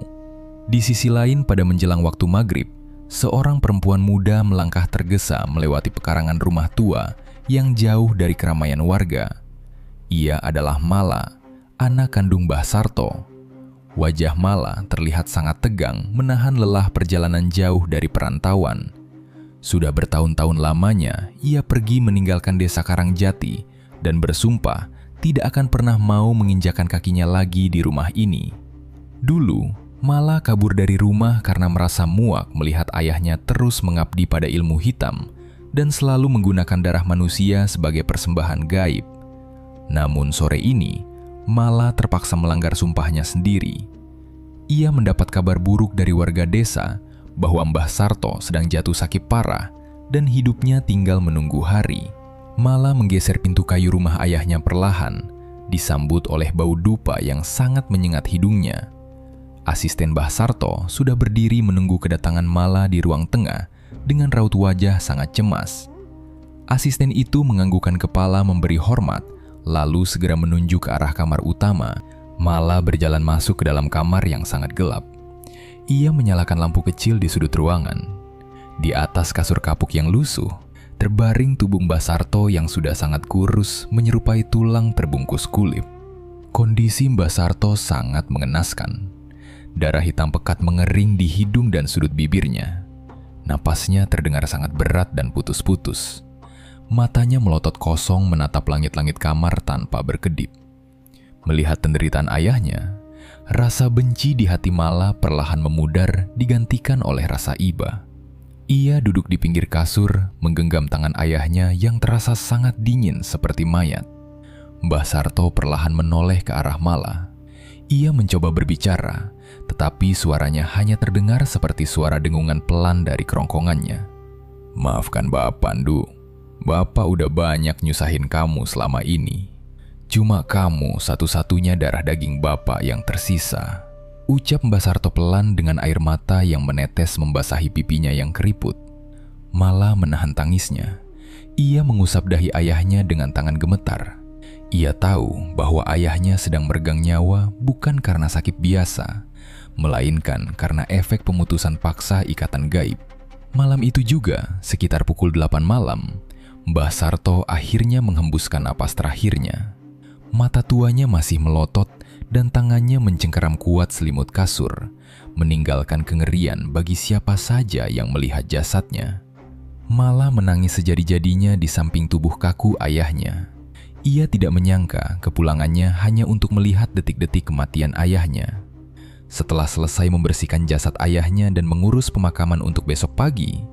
Di sisi lain, pada menjelang waktu maghrib, seorang perempuan muda melangkah tergesa melewati pekarangan rumah tua yang jauh dari keramaian warga. Ia adalah Mala, anak kandung Mbah Sarto. Wajah Mala terlihat sangat tegang menahan lelah perjalanan jauh dari perantauan. Sudah bertahun-tahun lamanya ia pergi meninggalkan desa Karangjati dan bersumpah tidak akan pernah mau menginjakan kakinya lagi di rumah ini. Dulu, Mala kabur dari rumah karena merasa muak melihat ayahnya terus mengabdi pada ilmu hitam dan selalu menggunakan darah manusia sebagai persembahan gaib. Namun sore ini, Mala terpaksa melanggar sumpahnya sendiri. Ia mendapat kabar buruk dari warga desa bahwa Mbah Sarto sedang jatuh sakit parah dan hidupnya tinggal menunggu hari. Mala menggeser pintu kayu rumah ayahnya perlahan, disambut oleh bau dupa yang sangat menyengat hidungnya. Asisten Mbah Sarto sudah berdiri menunggu kedatangan Mala di ruang tengah dengan raut wajah sangat cemas. Asisten itu menganggukkan kepala memberi hormat, lalu segera menunjuk ke arah kamar utama. Mala berjalan masuk ke dalam kamar yang sangat gelap. Ia menyalakan lampu kecil di sudut ruangan. Di atas kasur kapuk yang lusuh, terbaring tubuh Mbah Sarto yang sudah sangat kurus menyerupai tulang terbungkus kulit. Kondisi Mbah Sarto sangat mengenaskan. Darah hitam pekat mengering di hidung dan sudut bibirnya. Napasnya terdengar sangat berat dan putus-putus. Matanya melotot kosong menatap langit-langit kamar tanpa berkedip. Melihat penderitaan ayahnya, rasa benci di hati Mala perlahan memudar digantikan oleh rasa iba. Ia duduk di pinggir kasur, menggenggam tangan ayahnya yang terasa sangat dingin seperti mayat. Mbah Sarto perlahan menoleh ke arah Mala. Ia mencoba berbicara, tetapi suaranya hanya terdengar seperti suara dengungan pelan dari kerongkongannya. "Maafkan Bapak, Ndu. Bapak udah banyak nyusahin kamu selama ini. Cuma kamu satu-satunya darah daging Bapak yang tersisa," ucap Mbah Sarto pelan dengan air mata yang menetes membasahi pipinya yang keriput. Mala menahan tangisnya. Ia mengusap dahi ayahnya dengan tangan gemetar. Ia tahu bahwa ayahnya sedang meregang nyawa bukan karena sakit biasa, melainkan karena efek pemutusan paksa ikatan gaib. Malam itu juga, sekitar pukul 8 malam, Mbah Sarto akhirnya menghembuskan napas terakhirnya. Mata tuanya masih melotot dan tangannya mencengkeram kuat selimut kasur, meninggalkan kengerian bagi siapa saja yang melihat jasadnya. Mala menangis sejadi-jadinya di samping tubuh kaku ayahnya. Ia tidak menyangka kepulangannya hanya untuk melihat detik-detik kematian ayahnya. Setelah selesai membersihkan jasad ayahnya dan mengurus pemakaman untuk besok pagi,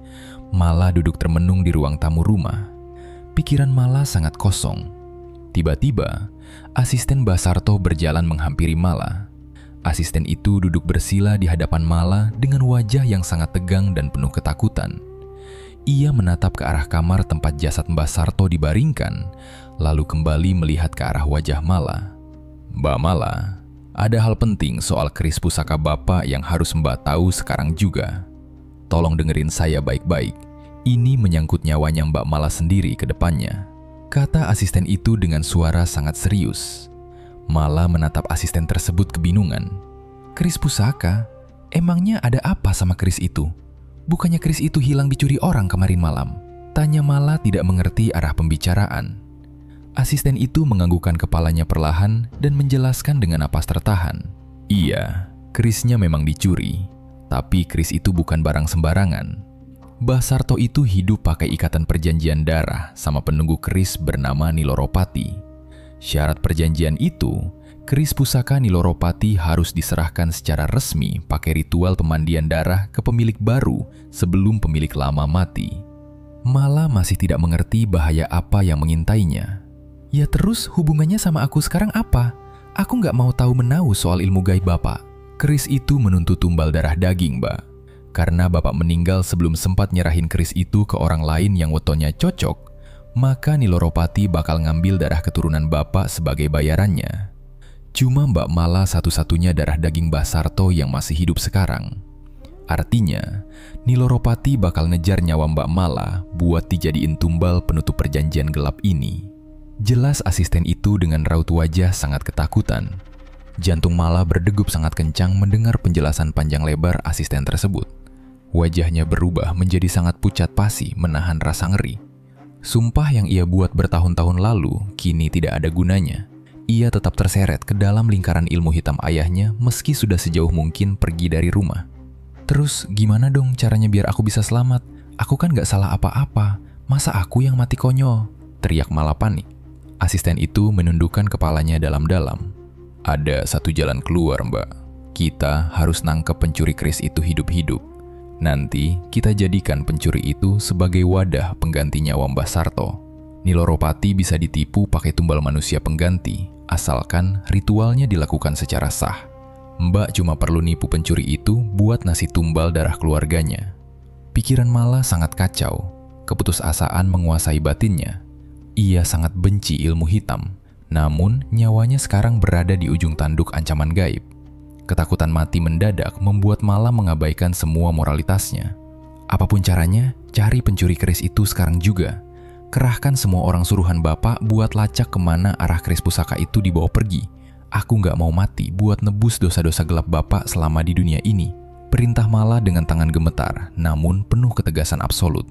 Mala duduk termenung di ruang tamu rumah. Pikiran Mala sangat kosong. Tiba-tiba, asisten Mbah Sarto berjalan menghampiri Mala. Asisten itu duduk bersila di hadapan Mala dengan wajah yang sangat tegang dan penuh ketakutan. Ia menatap ke arah kamar tempat jasad Mbah Sarto dibaringkan, lalu kembali melihat ke arah wajah Mala. "Mbak Mala, ada hal penting soal keris pusaka Bapak yang harus Mbak tahu sekarang juga. Tolong dengerin saya baik-baik. Ini menyangkut nyawanya Mbak Mala sendiri ke depannya," kata asisten itu dengan suara sangat serius. Mala menatap asisten tersebut kebingungan. "Keris pusaka? Emangnya ada apa sama keris itu? Bukannya keris itu hilang dicuri orang kemarin malam?" tanya Mala tidak mengerti arah pembicaraan. Asisten itu menganggukkan kepalanya perlahan dan menjelaskan dengan napas tertahan. "Iya, kerisnya memang dicuri, tapi keris itu bukan barang sembarangan. Mbah Sarto itu hidup pakai ikatan perjanjian darah sama penunggu keris bernama Niloropati. Syarat perjanjian itu, keris pusaka Niloropati harus diserahkan secara resmi pakai ritual pemandian darah ke pemilik baru sebelum pemilik lama mati." Mala masih tidak mengerti bahaya apa yang mengintainya. "Ya terus hubungannya sama aku sekarang apa? Aku nggak mau tahu menahu soal ilmu gaib Bapak." "Keris itu menuntut tumbal darah daging, Mbak. Karena Bapak meninggal sebelum sempat nyerahin keris itu ke orang lain yang wetonnya cocok, maka Niloropati bakal ngambil darah keturunan Bapak sebagai bayarannya. Cuma Mbak Mala satu-satunya darah daging Mbah Sarto yang masih hidup sekarang. Artinya, Niloropati bakal ngejar nyawa Mbak Mala buat dijadiin tumbal penutup perjanjian gelap ini." Jelas asisten itu dengan raut wajah sangat ketakutan. Jantung Mala berdegup sangat kencang mendengar penjelasan panjang lebar asisten tersebut. Wajahnya berubah menjadi sangat pucat pasi menahan rasa ngeri. Sumpah yang ia buat bertahun-tahun lalu kini tidak ada gunanya. Ia tetap terseret ke dalam lingkaran ilmu hitam ayahnya meski sudah sejauh mungkin pergi dari rumah. "Terus gimana dong caranya biar aku bisa selamat? Aku kan gak salah apa-apa. Masa aku yang mati konyol?" teriak Mala panik. Asisten itu menundukkan kepalanya dalam-dalam. "Ada satu jalan keluar, Mbak. Kita harus nangkep pencuri keris itu hidup-hidup. Nanti kita jadikan pencuri itu sebagai wadah pengganti nyawa Mbah Sarto. Niloropati bisa ditipu pakai tumbal manusia pengganti, asalkan ritualnya dilakukan secara sah. Mbak cuma perlu nipu pencuri itu buat nasi tumbal darah keluarganya." Pikiran Mala sangat kacau. Keputusasaan menguasai batinnya. Ia sangat benci ilmu hitam, namun nyawanya sekarang berada di ujung tanduk ancaman gaib. Ketakutan mati mendadak membuat Mala mengabaikan semua moralitasnya. "Apapun caranya, cari pencuri keris itu sekarang juga. Kerahkan semua orang suruhan Bapak buat lacak kemana arah keris pusaka itu dibawa pergi. Aku nggak mau mati buat nebus dosa-dosa gelap Bapak selama di dunia ini," perintah Mala dengan tangan gemetar, namun penuh ketegasan absolut.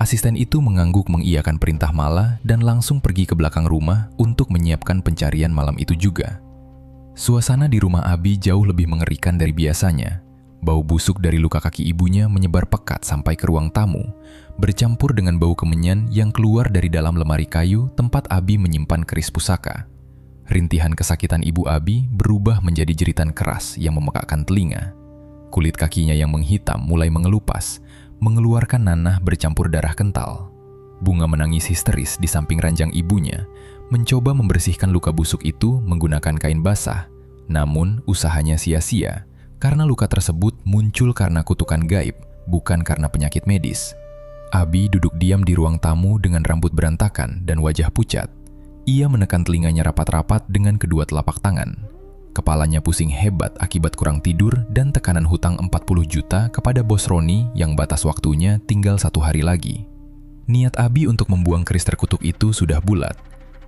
Asisten itu mengangguk mengiyakan perintah Mala dan langsung pergi ke belakang rumah untuk menyiapkan pencarian malam itu juga. Suasana di rumah Abi jauh lebih mengerikan dari biasanya. Bau busuk dari luka kaki ibunya menyebar pekat sampai ke ruang tamu, bercampur dengan bau kemenyan yang keluar dari dalam lemari kayu tempat Abi menyimpan keris pusaka. Rintihan kesakitan ibu Abi berubah menjadi jeritan keras yang memekakkan telinga. Kulit kakinya yang menghitam mulai mengelupas, mengeluarkan nanah bercampur darah kental. Bunga menangis histeris di samping ranjang ibunya, mencoba membersihkan luka busuk itu menggunakan kain basah. Namun usahanya sia-sia, karena luka tersebut muncul karena kutukan gaib, bukan karena penyakit medis. Abi duduk diam di ruang tamu dengan rambut berantakan dan wajah pucat. Ia menekan telinganya rapat-rapat dengan kedua telapak tangan. Kepalanya pusing hebat akibat kurang tidur dan tekanan hutang 40 juta kepada bos Roni yang batas waktunya tinggal 1 hari lagi. Niat Abi untuk membuang keris terkutuk itu sudah bulat.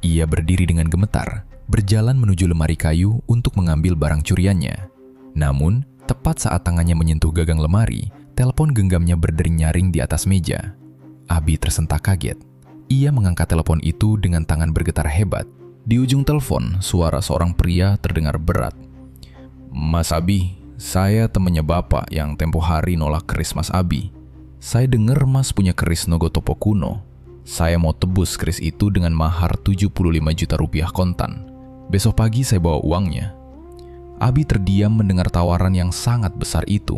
Ia berdiri dengan gemetar, berjalan menuju lemari kayu untuk mengambil barang curiannya. Namun, tepat saat tangannya menyentuh gagang lemari, telepon genggamnya berdering nyaring di atas meja. Abi tersentak kaget. Ia mengangkat telepon itu dengan tangan bergetar hebat. Di ujung telepon, suara seorang pria terdengar berat. "Mas Abi, saya temannya Bapak yang tempo hari nolak keris Mas Abi. Saya dengar Mas punya keris Nogotopo kuno. Saya mau tebus keris itu dengan mahar 75 juta rupiah kontan. Besok pagi saya bawa uangnya." Abi terdiam mendengar tawaran yang sangat besar itu.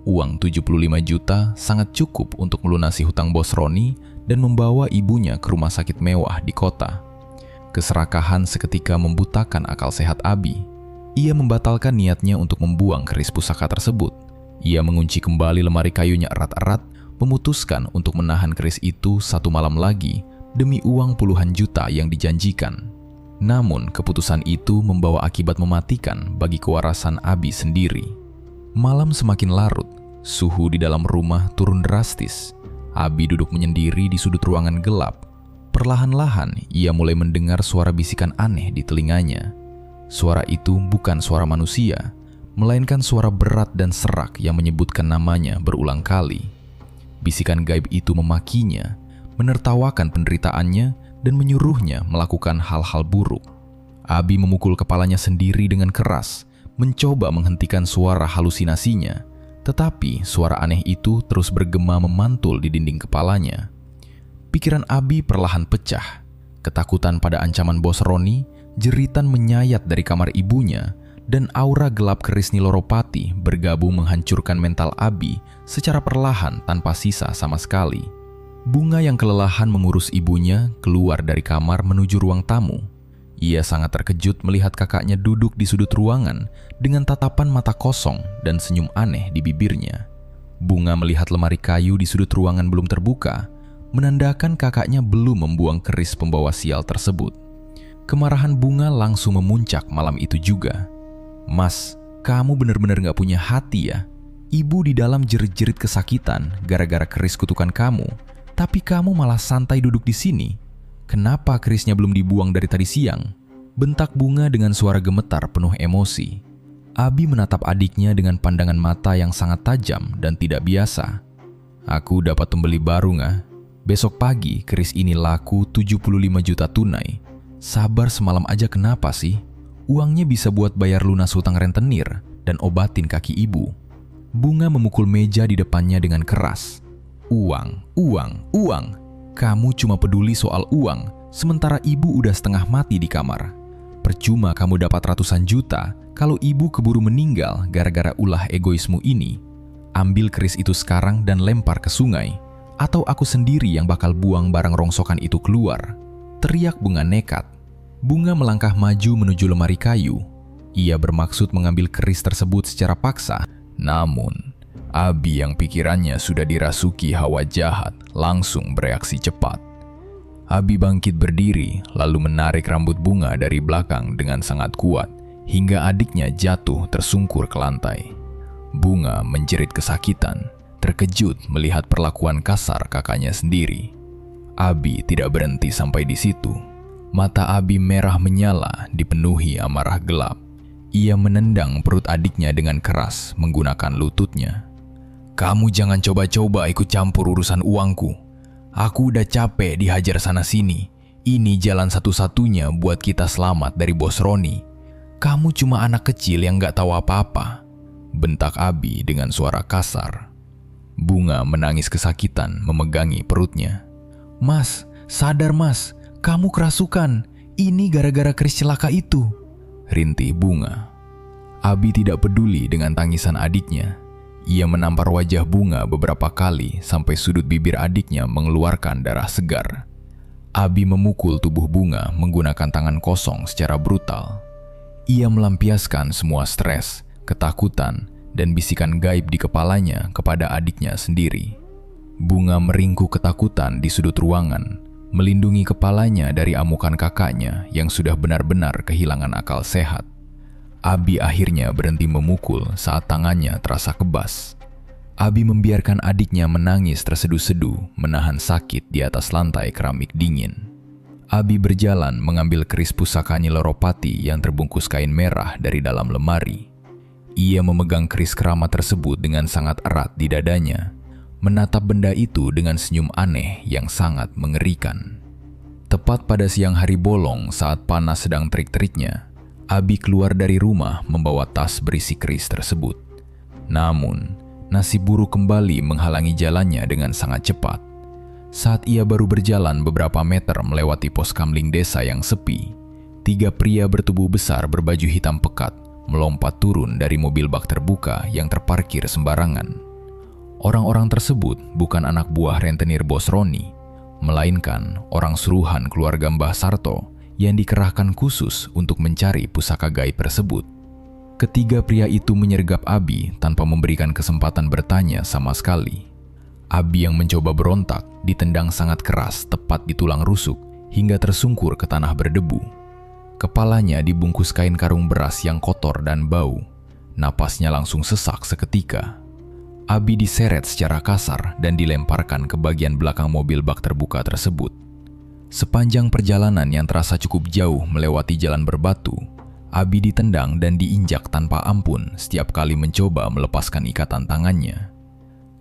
Uang 75 juta sangat cukup untuk melunasi hutang bos Roni dan membawa ibunya ke rumah sakit mewah di kota. Keserakahan seketika membutakan akal sehat Abi. Ia membatalkan niatnya untuk membuang keris pusaka tersebut. Ia mengunci kembali lemari kayunya erat-erat, memutuskan untuk menahan keris itu 1 malam lagi demi uang puluhan juta yang dijanjikan. Namun keputusan itu membawa akibat mematikan bagi kewarasan Abi sendiri. Malam semakin larut, suhu di dalam rumah turun drastis. Abi duduk menyendiri di sudut ruangan gelap. Perlahan-lahan ia mulai mendengar suara bisikan aneh di telinganya. Suara itu bukan suara manusia, melainkan suara berat dan serak yang menyebutkan namanya berulang kali. Bisikan gaib itu memakinya, menertawakan penderitaannya, dan menyuruhnya melakukan hal-hal buruk. Abi memukul kepalanya sendiri dengan keras, mencoba menghentikan suara halusinasinya, tetapi suara aneh itu terus bergema memantul di dinding kepalanya. Pikiran Abi perlahan pecah. Ketakutan pada ancaman bos Roni, jeritan menyayat dari kamar ibunya, dan aura gelap keris Niloropati bergabung menghancurkan mental Abi secara perlahan tanpa sisa sama sekali. Bunga yang kelelahan mengurus ibunya keluar dari kamar menuju ruang tamu. Ia sangat terkejut melihat kakaknya duduk di sudut ruangan dengan tatapan mata kosong dan senyum aneh di bibirnya. Bunga melihat lemari kayu di sudut ruangan belum terbuka, menandakan kakaknya belum membuang keris pembawa sial tersebut. Kemarahan Bunga langsung memuncak malam itu juga. "Mas, kamu benar-benar gak punya hati ya? Ibu di dalam jerit-jerit kesakitan gara-gara keris kutukan kamu, tapi kamu malah santai duduk di sini. Kenapa kerisnya belum dibuang dari tadi siang?" Bentak Bunga dengan suara gemetar penuh emosi. Abi menatap adiknya dengan pandangan mata yang sangat tajam dan tidak biasa. "Aku dapat pembeli baru nggak? Besok pagi keris ini laku 75 juta tunai. Sabar semalam aja kenapa sih? Uangnya bisa buat bayar lunas hutang rentenir dan obatin kaki ibu." Bunga memukul meja di depannya dengan keras. "Uang, uang, uang. Kamu cuma peduli soal uang, sementara ibu udah setengah mati di kamar. Percuma kamu dapat ratusan juta kalau ibu keburu meninggal gara-gara ulah egoismu ini. Ambil keris itu sekarang dan lempar ke sungai, atau aku sendiri yang bakal buang barang rongsokan itu keluar," teriak Bunga nekat. Bunga melangkah maju menuju lemari kayu. Ia bermaksud mengambil keris tersebut secara paksa, namun Abi yang pikirannya sudah dirasuki hawa jahat langsung bereaksi cepat. Abi bangkit berdiri lalu menarik rambut Bunga dari belakang dengan sangat kuat hingga adiknya jatuh tersungkur ke lantai. Bunga menjerit kesakitan, terkejut melihat perlakuan kasar kakaknya sendiri. Abi tidak berhenti sampai di situ. Mata Abi merah menyala dipenuhi amarah gelap. Ia menendang perut adiknya dengan keras menggunakan lututnya. "Kamu jangan coba-coba ikut campur urusan uangku. Aku udah capek dihajar sana-sini. Ini jalan satu-satunya buat kita selamat dari bos Roni. Kamu cuma anak kecil yang gak tahu apa-apa," bentak Abi dengan suara kasar. Bunga menangis kesakitan memegangi perutnya. "Mas, sadar mas, kamu kerasukan. Ini gara-gara keris celaka itu," rintih Bunga. Abi tidak peduli dengan tangisan adiknya. ia menampar wajah Bunga beberapa kali sampai sudut bibir adiknya mengeluarkan darah segar. Abi memukul tubuh Bunga menggunakan tangan kosong secara brutal. Ia melampiaskan semua stres, ketakutan, dan bisikan gaib di kepalanya kepada adiknya sendiri. Bunga meringkuk ketakutan di sudut ruangan, melindungi kepalanya dari amukan kakaknya yang sudah benar-benar kehilangan akal sehat. Abi akhirnya berhenti memukul saat tangannya terasa kebas. Abi membiarkan adiknya menangis terseduh-seduh menahan sakit di atas lantai keramik dingin. Abi berjalan mengambil keris pusaka Nyi Loropati yang terbungkus kain merah dari dalam lemari. Ia memegang keris keramat tersebut dengan sangat erat di dadanya, menatap benda itu dengan senyum aneh yang sangat mengerikan. Tepat pada siang hari bolong saat panas sedang terik-teriknya, Abi keluar dari rumah membawa tas berisi keris tersebut. Namun, nasib buruk kembali menghalangi jalannya dengan sangat cepat. Saat ia baru berjalan beberapa meter melewati pos kamling desa yang sepi, 3 pria bertubuh besar berbaju hitam pekat melompat turun dari mobil bak terbuka yang terparkir sembarangan. Orang-orang tersebut bukan anak buah rentenir Bos Roni, melainkan orang suruhan keluarga Mbah Sarto yang dikerahkan khusus untuk mencari pusaka gaib tersebut. Ketiga pria itu menyergap Abi tanpa memberikan kesempatan bertanya sama sekali. Abi yang mencoba berontak ditendang sangat keras tepat di tulang rusuk hingga tersungkur ke tanah berdebu. Kepalanya dibungkus kain karung beras yang kotor dan bau. Napasnya langsung sesak seketika. Abi diseret secara kasar dan dilemparkan ke bagian belakang mobil bak terbuka tersebut. Sepanjang perjalanan yang terasa cukup jauh melewati jalan berbatu, Abi ditendang dan diinjak tanpa ampun setiap kali mencoba melepaskan ikatan tangannya.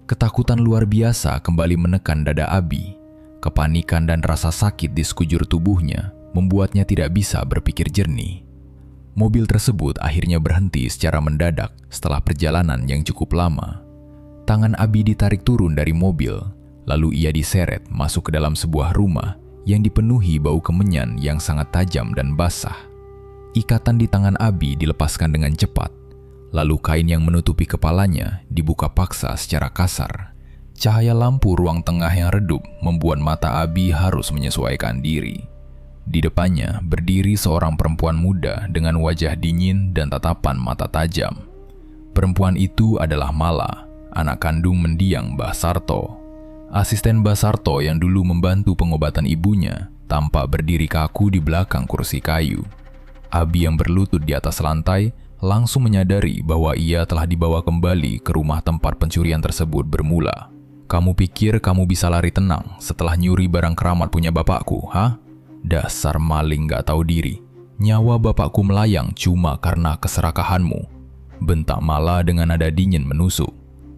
Ketakutan luar biasa kembali menekan dada Abi. Kepanikan dan rasa sakit di sekujur tubuhnya membuatnya tidak bisa berpikir jernih. Mobil tersebut akhirnya berhenti secara mendadak setelah perjalanan yang cukup lama. Tangan Abi ditarik turun dari mobil, lalu ia diseret masuk ke dalam sebuah rumah yang dipenuhi bau kemenyan yang sangat tajam dan basah. Ikatan di tangan Abi dilepaskan dengan cepat, lalu kain yang menutupi kepalanya dibuka paksa secara kasar. Cahaya lampu ruang tengah yang redup membuat mata Abi harus menyesuaikan diri. Di depannya berdiri seorang perempuan muda dengan wajah dingin dan tatapan mata tajam. Perempuan itu adalah Mala, anak kandung mendiang Mbah Sarto. Asisten Mbah Sarto yang dulu membantu pengobatan ibunya tampak berdiri kaku di belakang kursi kayu. Abi yang berlutut di atas lantai langsung menyadari bahwa ia telah dibawa kembali ke rumah tempat pencurian tersebut bermula. "Kamu pikir kamu bisa lari tenang setelah nyuri barang keramat punya bapakku, ha? Dasar maling gak tahu diri. Nyawa bapakku melayang cuma karena keserakahanmu," bentak Mala dengan nada dingin menusuk.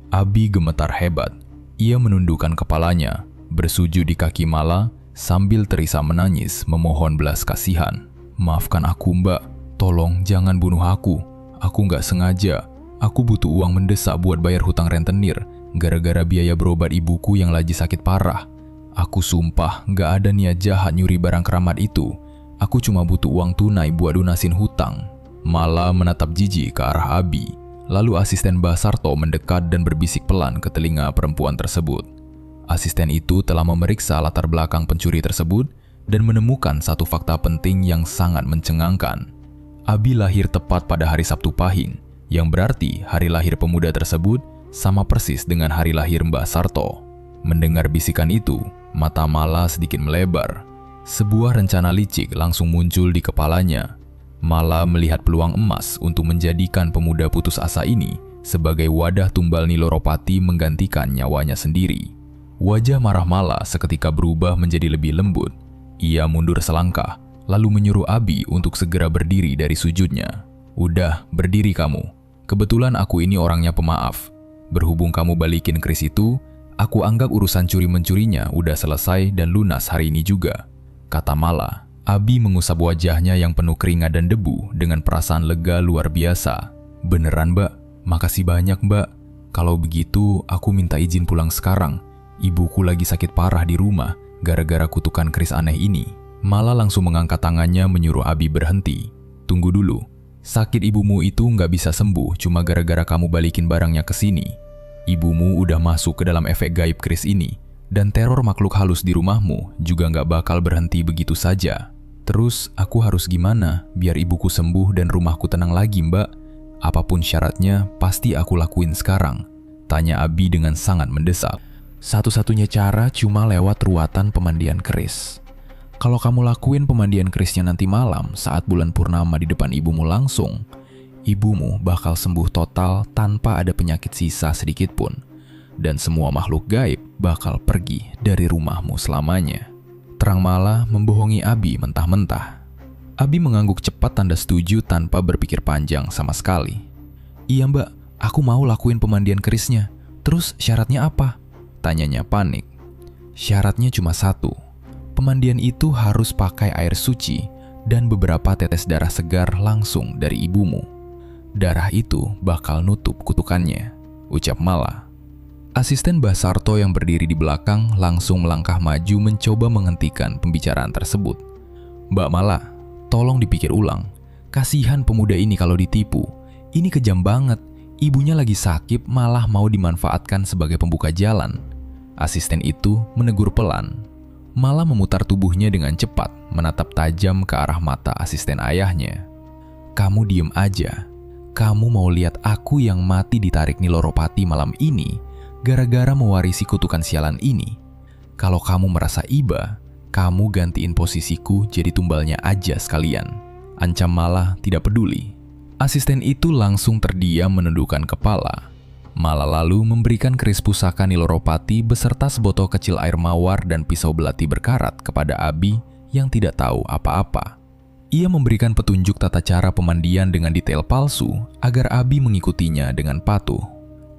Abi gemetar hebat. Ia menundukkan kepalanya, bersujud di kaki Mala sambil terisa menangis memohon belas kasihan. "Maafkan aku, Mbak. Tolong jangan bunuh aku. Aku nggak sengaja. Aku butuh uang mendesak buat bayar hutang rentenir gara-gara biaya berobat ibuku yang lagi sakit parah. Aku sumpah nggak ada niat jahat nyuri barang keramat itu. Aku cuma butuh uang tunai buat lunasin hutang." Mala menatap jijik ke arah Abi. Lalu asisten Mbah Sarto mendekat dan berbisik pelan ke telinga perempuan tersebut. Asisten itu telah memeriksa latar belakang pencuri tersebut dan menemukan satu fakta penting yang sangat mencengangkan. Abi lahir tepat pada hari Sabtu Pahing, yang berarti hari lahir pemuda tersebut sama persis dengan hari lahir Mbah Sarto. Mendengar bisikan itu, mata Mala sedikit melebar. Sebuah rencana licik langsung muncul di kepalanya. Mala melihat peluang emas untuk menjadikan pemuda putus asa ini sebagai wadah tumbal Nyi Loropati menggantikan nyawanya sendiri. Wajah marah Mala seketika berubah menjadi lebih lembut. Ia mundur selangkah, lalu menyuruh Abi untuk segera berdiri dari sujudnya. "Udah, berdiri kamu. Kebetulan aku ini orangnya pemaaf. Berhubung kamu balikin keris itu, aku anggap urusan curi-mencurinya udah selesai dan lunas hari ini juga," kata Mala. Abi mengusap wajahnya yang penuh keringat dan debu dengan perasaan lega luar biasa. "Beneran, Mbak? Makasih banyak, Mbak. Kalau begitu, aku minta izin pulang sekarang. Ibuku lagi sakit parah di rumah gara-gara kutukan keris aneh ini." Mala langsung mengangkat tangannya menyuruh Abi berhenti. "Tunggu dulu. Sakit ibumu itu nggak bisa sembuh cuma gara-gara kamu balikin barangnya ke sini. Ibumu udah masuk ke dalam efek gaib keris ini, dan teror makhluk halus di rumahmu juga nggak bakal berhenti begitu saja. Terus aku harus gimana biar ibuku sembuh dan rumahku tenang lagi, Mbak? Apapun syaratnya pasti aku lakuin sekarang, tanya Abi dengan sangat mendesak. Satu-satunya cara cuma lewat ruatan pemandian keris. Kalau kamu lakuin pemandian kerisnya nanti malam saat bulan purnama di depan ibumu langsung, ibumu bakal sembuh total tanpa ada penyakit sisa sedikit pun. Dan semua makhluk gaib bakal pergi dari rumahmu selamanya. Terang Mala membohongi Abi mentah-mentah. Abi mengangguk cepat tanda setuju tanpa berpikir panjang sama sekali. Iya Mbak, aku mau lakuin pemandian kerisnya. Terus syaratnya apa? Tanyanya panik. Syaratnya cuma satu. Pemandian itu harus pakai air suci dan beberapa tetes darah segar langsung dari ibumu. Darah itu bakal nutup kutukannya, ucap Mala. Asisten Mbah Sarto yang berdiri di belakang langsung melangkah maju mencoba menghentikan pembicaraan tersebut. Mbak Mala, tolong dipikir ulang. Kasihan pemuda ini kalau ditipu. Ini kejam banget. Ibunya lagi sakit malah mau dimanfaatkan sebagai pembuka jalan. Asisten itu menegur pelan. Mala memutar tubuhnya dengan cepat, menatap tajam ke arah mata asisten ayahnya. Kamu diem aja. Kamu mau lihat aku yang mati ditarik Niloropati malam ini gara-gara mewarisi kutukan sialan ini. Kalau kamu merasa iba, kamu gantiin posisiku jadi tumbalnya aja sekalian. Ancam Mala tidak peduli. Asisten itu langsung terdiam menundukkan kepala. Mala lalu memberikan keris pusaka Niloropati beserta sebotol kecil air mawar dan pisau belati berkarat kepada Abi yang tidak tahu apa-apa. Ia memberikan petunjuk tata cara pemandian dengan detail palsu agar Abi mengikutinya dengan patuh.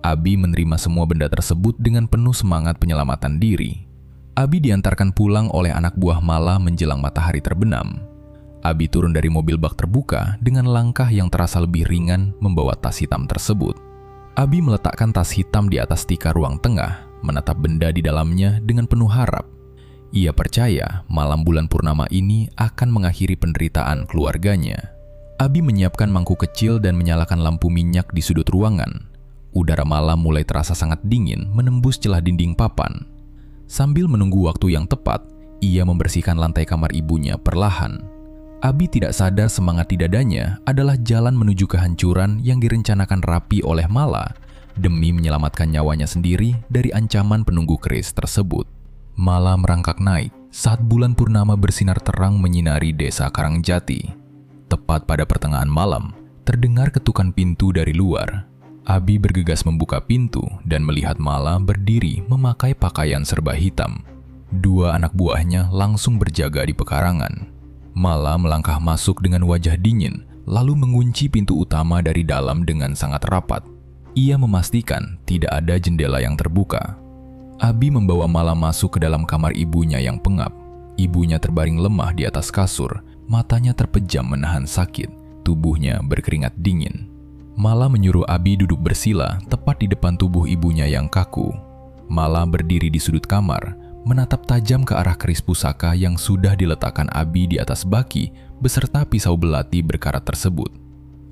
Abi menerima semua benda tersebut dengan penuh semangat penyelamatan diri. Abi diantarkan pulang oleh anak buah Mala menjelang matahari terbenam. Abi turun dari mobil bak terbuka dengan langkah yang terasa lebih ringan membawa tas hitam tersebut. Abi meletakkan tas hitam di atas tikar ruang tengah, menatap benda di dalamnya dengan penuh harap. Ia percaya malam bulan purnama ini akan mengakhiri penderitaan keluarganya. Abi menyiapkan mangkuk kecil dan menyalakan lampu minyak di sudut ruangan. Udara malam mulai terasa sangat dingin menembus celah dinding papan. Sambil menunggu waktu yang tepat, ia membersihkan lantai kamar ibunya perlahan. Abi tidak sadar semangat di dadanya adalah jalan menuju kehancuran yang direncanakan rapi oleh Mala demi menyelamatkan nyawanya sendiri dari ancaman penunggu keris tersebut. Mala merangkak naik saat bulan purnama bersinar terang menyinari desa Karangjati. Tepat pada pertengahan malam, terdengar ketukan pintu dari luar. Abi bergegas membuka pintu dan melihat Mala berdiri memakai pakaian serba hitam. Dua anak buahnya langsung berjaga di pekarangan. Mala melangkah masuk dengan wajah dingin, lalu mengunci pintu utama dari dalam dengan sangat rapat. Ia memastikan tidak ada jendela yang terbuka. Abi membawa Mala masuk ke dalam kamar ibunya yang pengap. Ibunya terbaring lemah di atas kasur, matanya terpejam menahan sakit, tubuhnya berkeringat dingin. Mala menyuruh Abi duduk bersila tepat di depan tubuh ibunya yang kaku. Mala berdiri di sudut kamar, menatap tajam ke arah keris pusaka yang sudah diletakkan Abi di atas baki beserta pisau belati berkarat tersebut.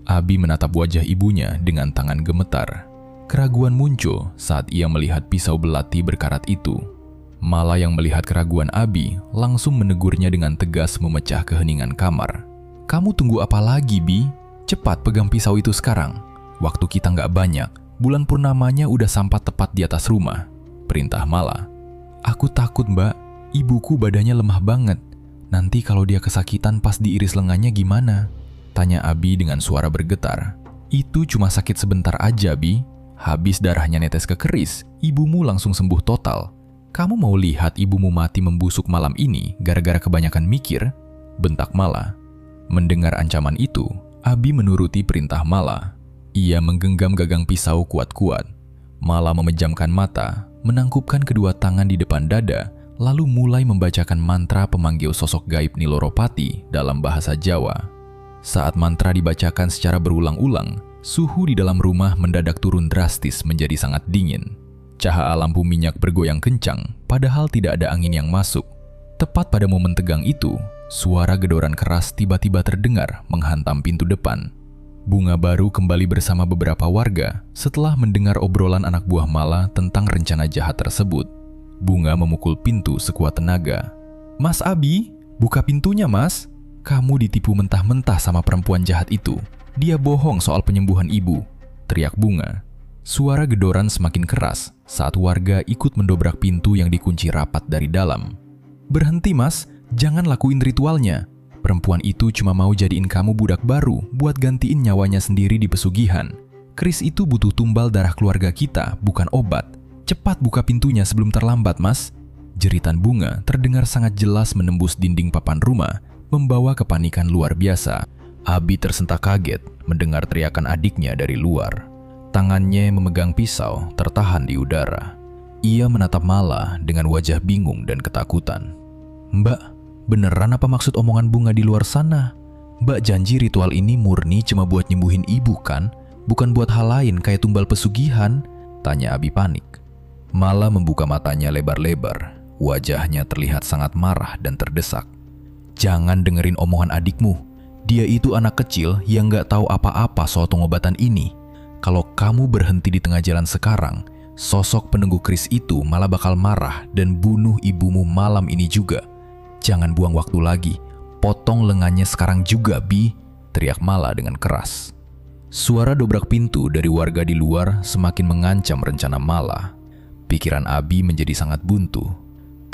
Abi menatap wajah ibunya dengan tangan gemetar. Keraguan muncul saat ia melihat pisau belati berkarat itu. Mala yang melihat keraguan Abi langsung menegurnya dengan tegas memecah keheningan kamar. Kamu tunggu apa lagi, Bi? Cepat pegang pisau itu sekarang. Waktu kita nggak banyak, bulan purnamanya udah sampai tepat di atas rumah, perintah Mala. Aku takut, Mbak. Ibuku badannya lemah banget. Nanti kalau dia kesakitan pas diiris lengannya gimana? Tanya Abi dengan suara bergetar. Itu cuma sakit sebentar aja, Bi. Habis darahnya netes ke keris, ibumu langsung sembuh total. Kamu mau lihat ibumu mati membusuk malam ini gara-gara kebanyakan mikir? Bentak Mala. Mendengar ancaman itu, Abi menuruti perintah Mala. Ia menggenggam gagang pisau kuat-kuat. Mala memejamkan mata, menangkupkan kedua tangan di depan dada, lalu mulai membacakan mantra pemanggil sosok gaib Niloropati dalam bahasa Jawa. Saat mantra dibacakan secara berulang-ulang, suhu di dalam rumah mendadak turun drastis menjadi sangat dingin. Cahaya lampu minyak bergoyang kencang, padahal tidak ada angin yang masuk. Tepat pada momen tegang itu, suara gedoran keras tiba-tiba terdengar menghantam pintu depan. Bunga baru kembali bersama beberapa warga setelah mendengar obrolan anak buah Mala tentang rencana jahat tersebut. Bunga memukul pintu sekuat tenaga. "Mas Abi, buka pintunya mas. Kamu ditipu mentah-mentah sama perempuan jahat itu. Dia bohong soal penyembuhan ibu," teriak Bunga. Suara gedoran semakin keras saat warga ikut mendobrak pintu yang dikunci rapat dari dalam. "Berhenti mas, jangan lakuin ritualnya. Perempuan itu cuma mau jadiin kamu budak baru buat gantiin nyawanya sendiri di pesugihan. Chris itu butuh tumbal darah keluarga kita, bukan obat. Cepat buka pintunya sebelum terlambat, mas." Jeritan Bunga terdengar sangat jelas menembus dinding papan rumah, membawa kepanikan luar biasa. Abi tersentak kaget mendengar teriakan adiknya dari luar. Tangannya memegang pisau tertahan di udara. Ia menatap Mala dengan wajah bingung dan ketakutan. "Mbak, beneran apa maksud omongan Bunga di luar sana? Mbak janji ritual ini murni cuma buat nyembuhin ibu kan? Bukan buat hal lain kayak tumbal pesugihan?" tanya Abi panik. Mala membuka matanya lebar-lebar. Wajahnya terlihat sangat marah dan terdesak. "Jangan dengerin omongan adikmu. Dia itu anak kecil yang gak tahu apa-apa soal pengobatan ini. Kalau kamu berhenti di tengah jalan sekarang, sosok penunggu Chris itu malah bakal marah dan bunuh ibumu malam ini juga. Jangan buang waktu lagi. Potong lengannya sekarang juga, Bi," teriak Mala dengan keras. Suara dobrak pintu dari warga di luar semakin mengancam rencana Mala. Pikiran Abi menjadi sangat buntu.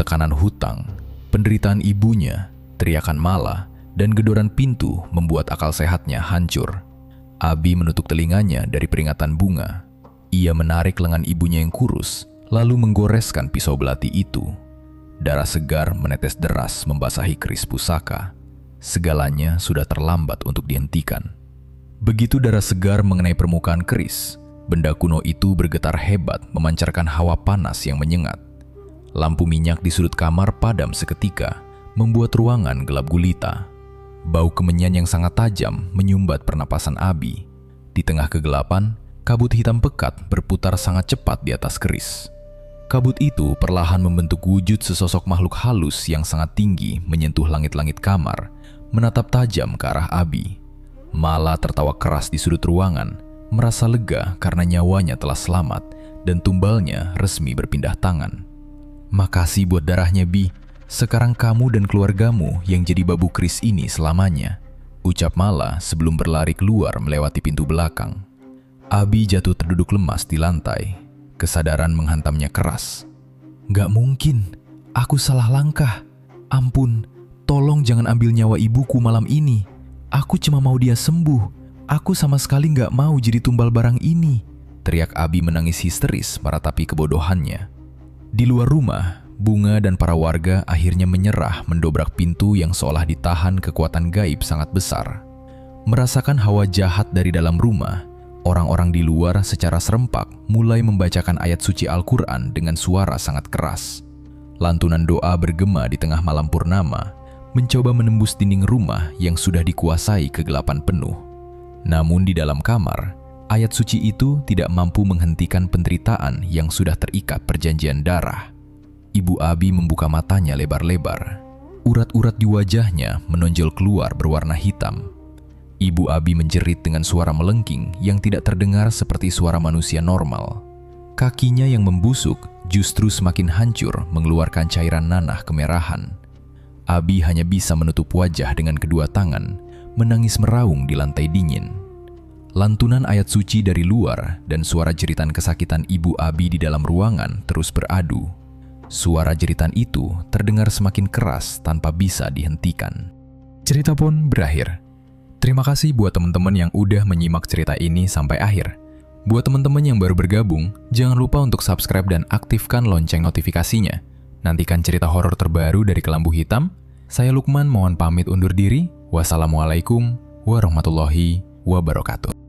Tekanan hutang, penderitaan ibunya, teriakan Mala, dan gedoran pintu membuat akal sehatnya hancur. Abi menutup telinganya dari peringatan Bunga. Ia menarik lengan ibunya yang kurus, lalu menggoreskan pisau belati itu. Darah segar menetes deras membasahi keris pusaka. Segalanya sudah terlambat untuk dihentikan. Begitu darah segar mengenai permukaan keris, benda kuno itu bergetar hebat memancarkan hawa panas yang menyengat. Lampu minyak di sudut kamar padam seketika, membuat ruangan gelap gulita. Bau kemenyan yang sangat tajam menyumbat pernapasan Abi. Di tengah kegelapan, kabut hitam pekat berputar sangat cepat di atas keris. Kabut itu perlahan membentuk wujud sesosok makhluk halus yang sangat tinggi menyentuh langit-langit kamar, menatap tajam ke arah Abi. Mala tertawa keras di sudut ruangan, merasa lega karena nyawanya telah selamat dan tumbalnya resmi berpindah tangan. "Makasih buat darahnya, Bi. Sekarang kamu dan keluargamu yang jadi babu Chris ini selamanya," ucap Mala sebelum berlari keluar melewati pintu belakang. Abi jatuh terduduk lemas di lantai. Kesadaran menghantamnya keras. "Gak mungkin, aku salah langkah. Ampun, tolong jangan ambil nyawa ibuku malam ini. Aku cuma mau dia sembuh. Aku sama sekali gak mau jadi tumbal barang ini," teriak Abi menangis histeris meratapi kebodohannya. Di luar rumah, Bunga dan para warga akhirnya menyerah mendobrak pintu yang seolah ditahan kekuatan gaib sangat besar. Merasakan hawa jahat dari dalam rumah, orang-orang di luar secara serempak mulai membacakan ayat suci Al-Quran dengan suara sangat keras. Lantunan doa bergema di tengah malam purnama, mencoba menembus dinding rumah yang sudah dikuasai kegelapan penuh. Namun di dalam kamar, ayat suci itu tidak mampu menghentikan penderitaan yang sudah terikat perjanjian darah. Ibu Abi membuka matanya lebar-lebar. Urat-urat di wajahnya menonjol keluar berwarna hitam. Ibu Abi menjerit dengan suara melengking yang tidak terdengar seperti suara manusia normal. Kakinya yang membusuk justru semakin hancur mengeluarkan cairan nanah kemerahan. Abi hanya bisa menutup wajah dengan kedua tangan, menangis meraung di lantai dingin. Lantunan ayat suci dari luar dan suara jeritan kesakitan ibu Abi di dalam ruangan terus beradu. Suara jeritan itu terdengar semakin keras tanpa bisa dihentikan. Cerita pun berakhir. Terima kasih buat teman-teman yang udah menyimak cerita ini sampai akhir. Buat teman-teman yang baru bergabung, jangan lupa untuk subscribe dan aktifkan lonceng notifikasinya. Nantikan cerita horor terbaru dari Kelambu Hitam. Saya Lukman mohon pamit undur diri. Wassalamualaikum warahmatullahi wabarakatuh.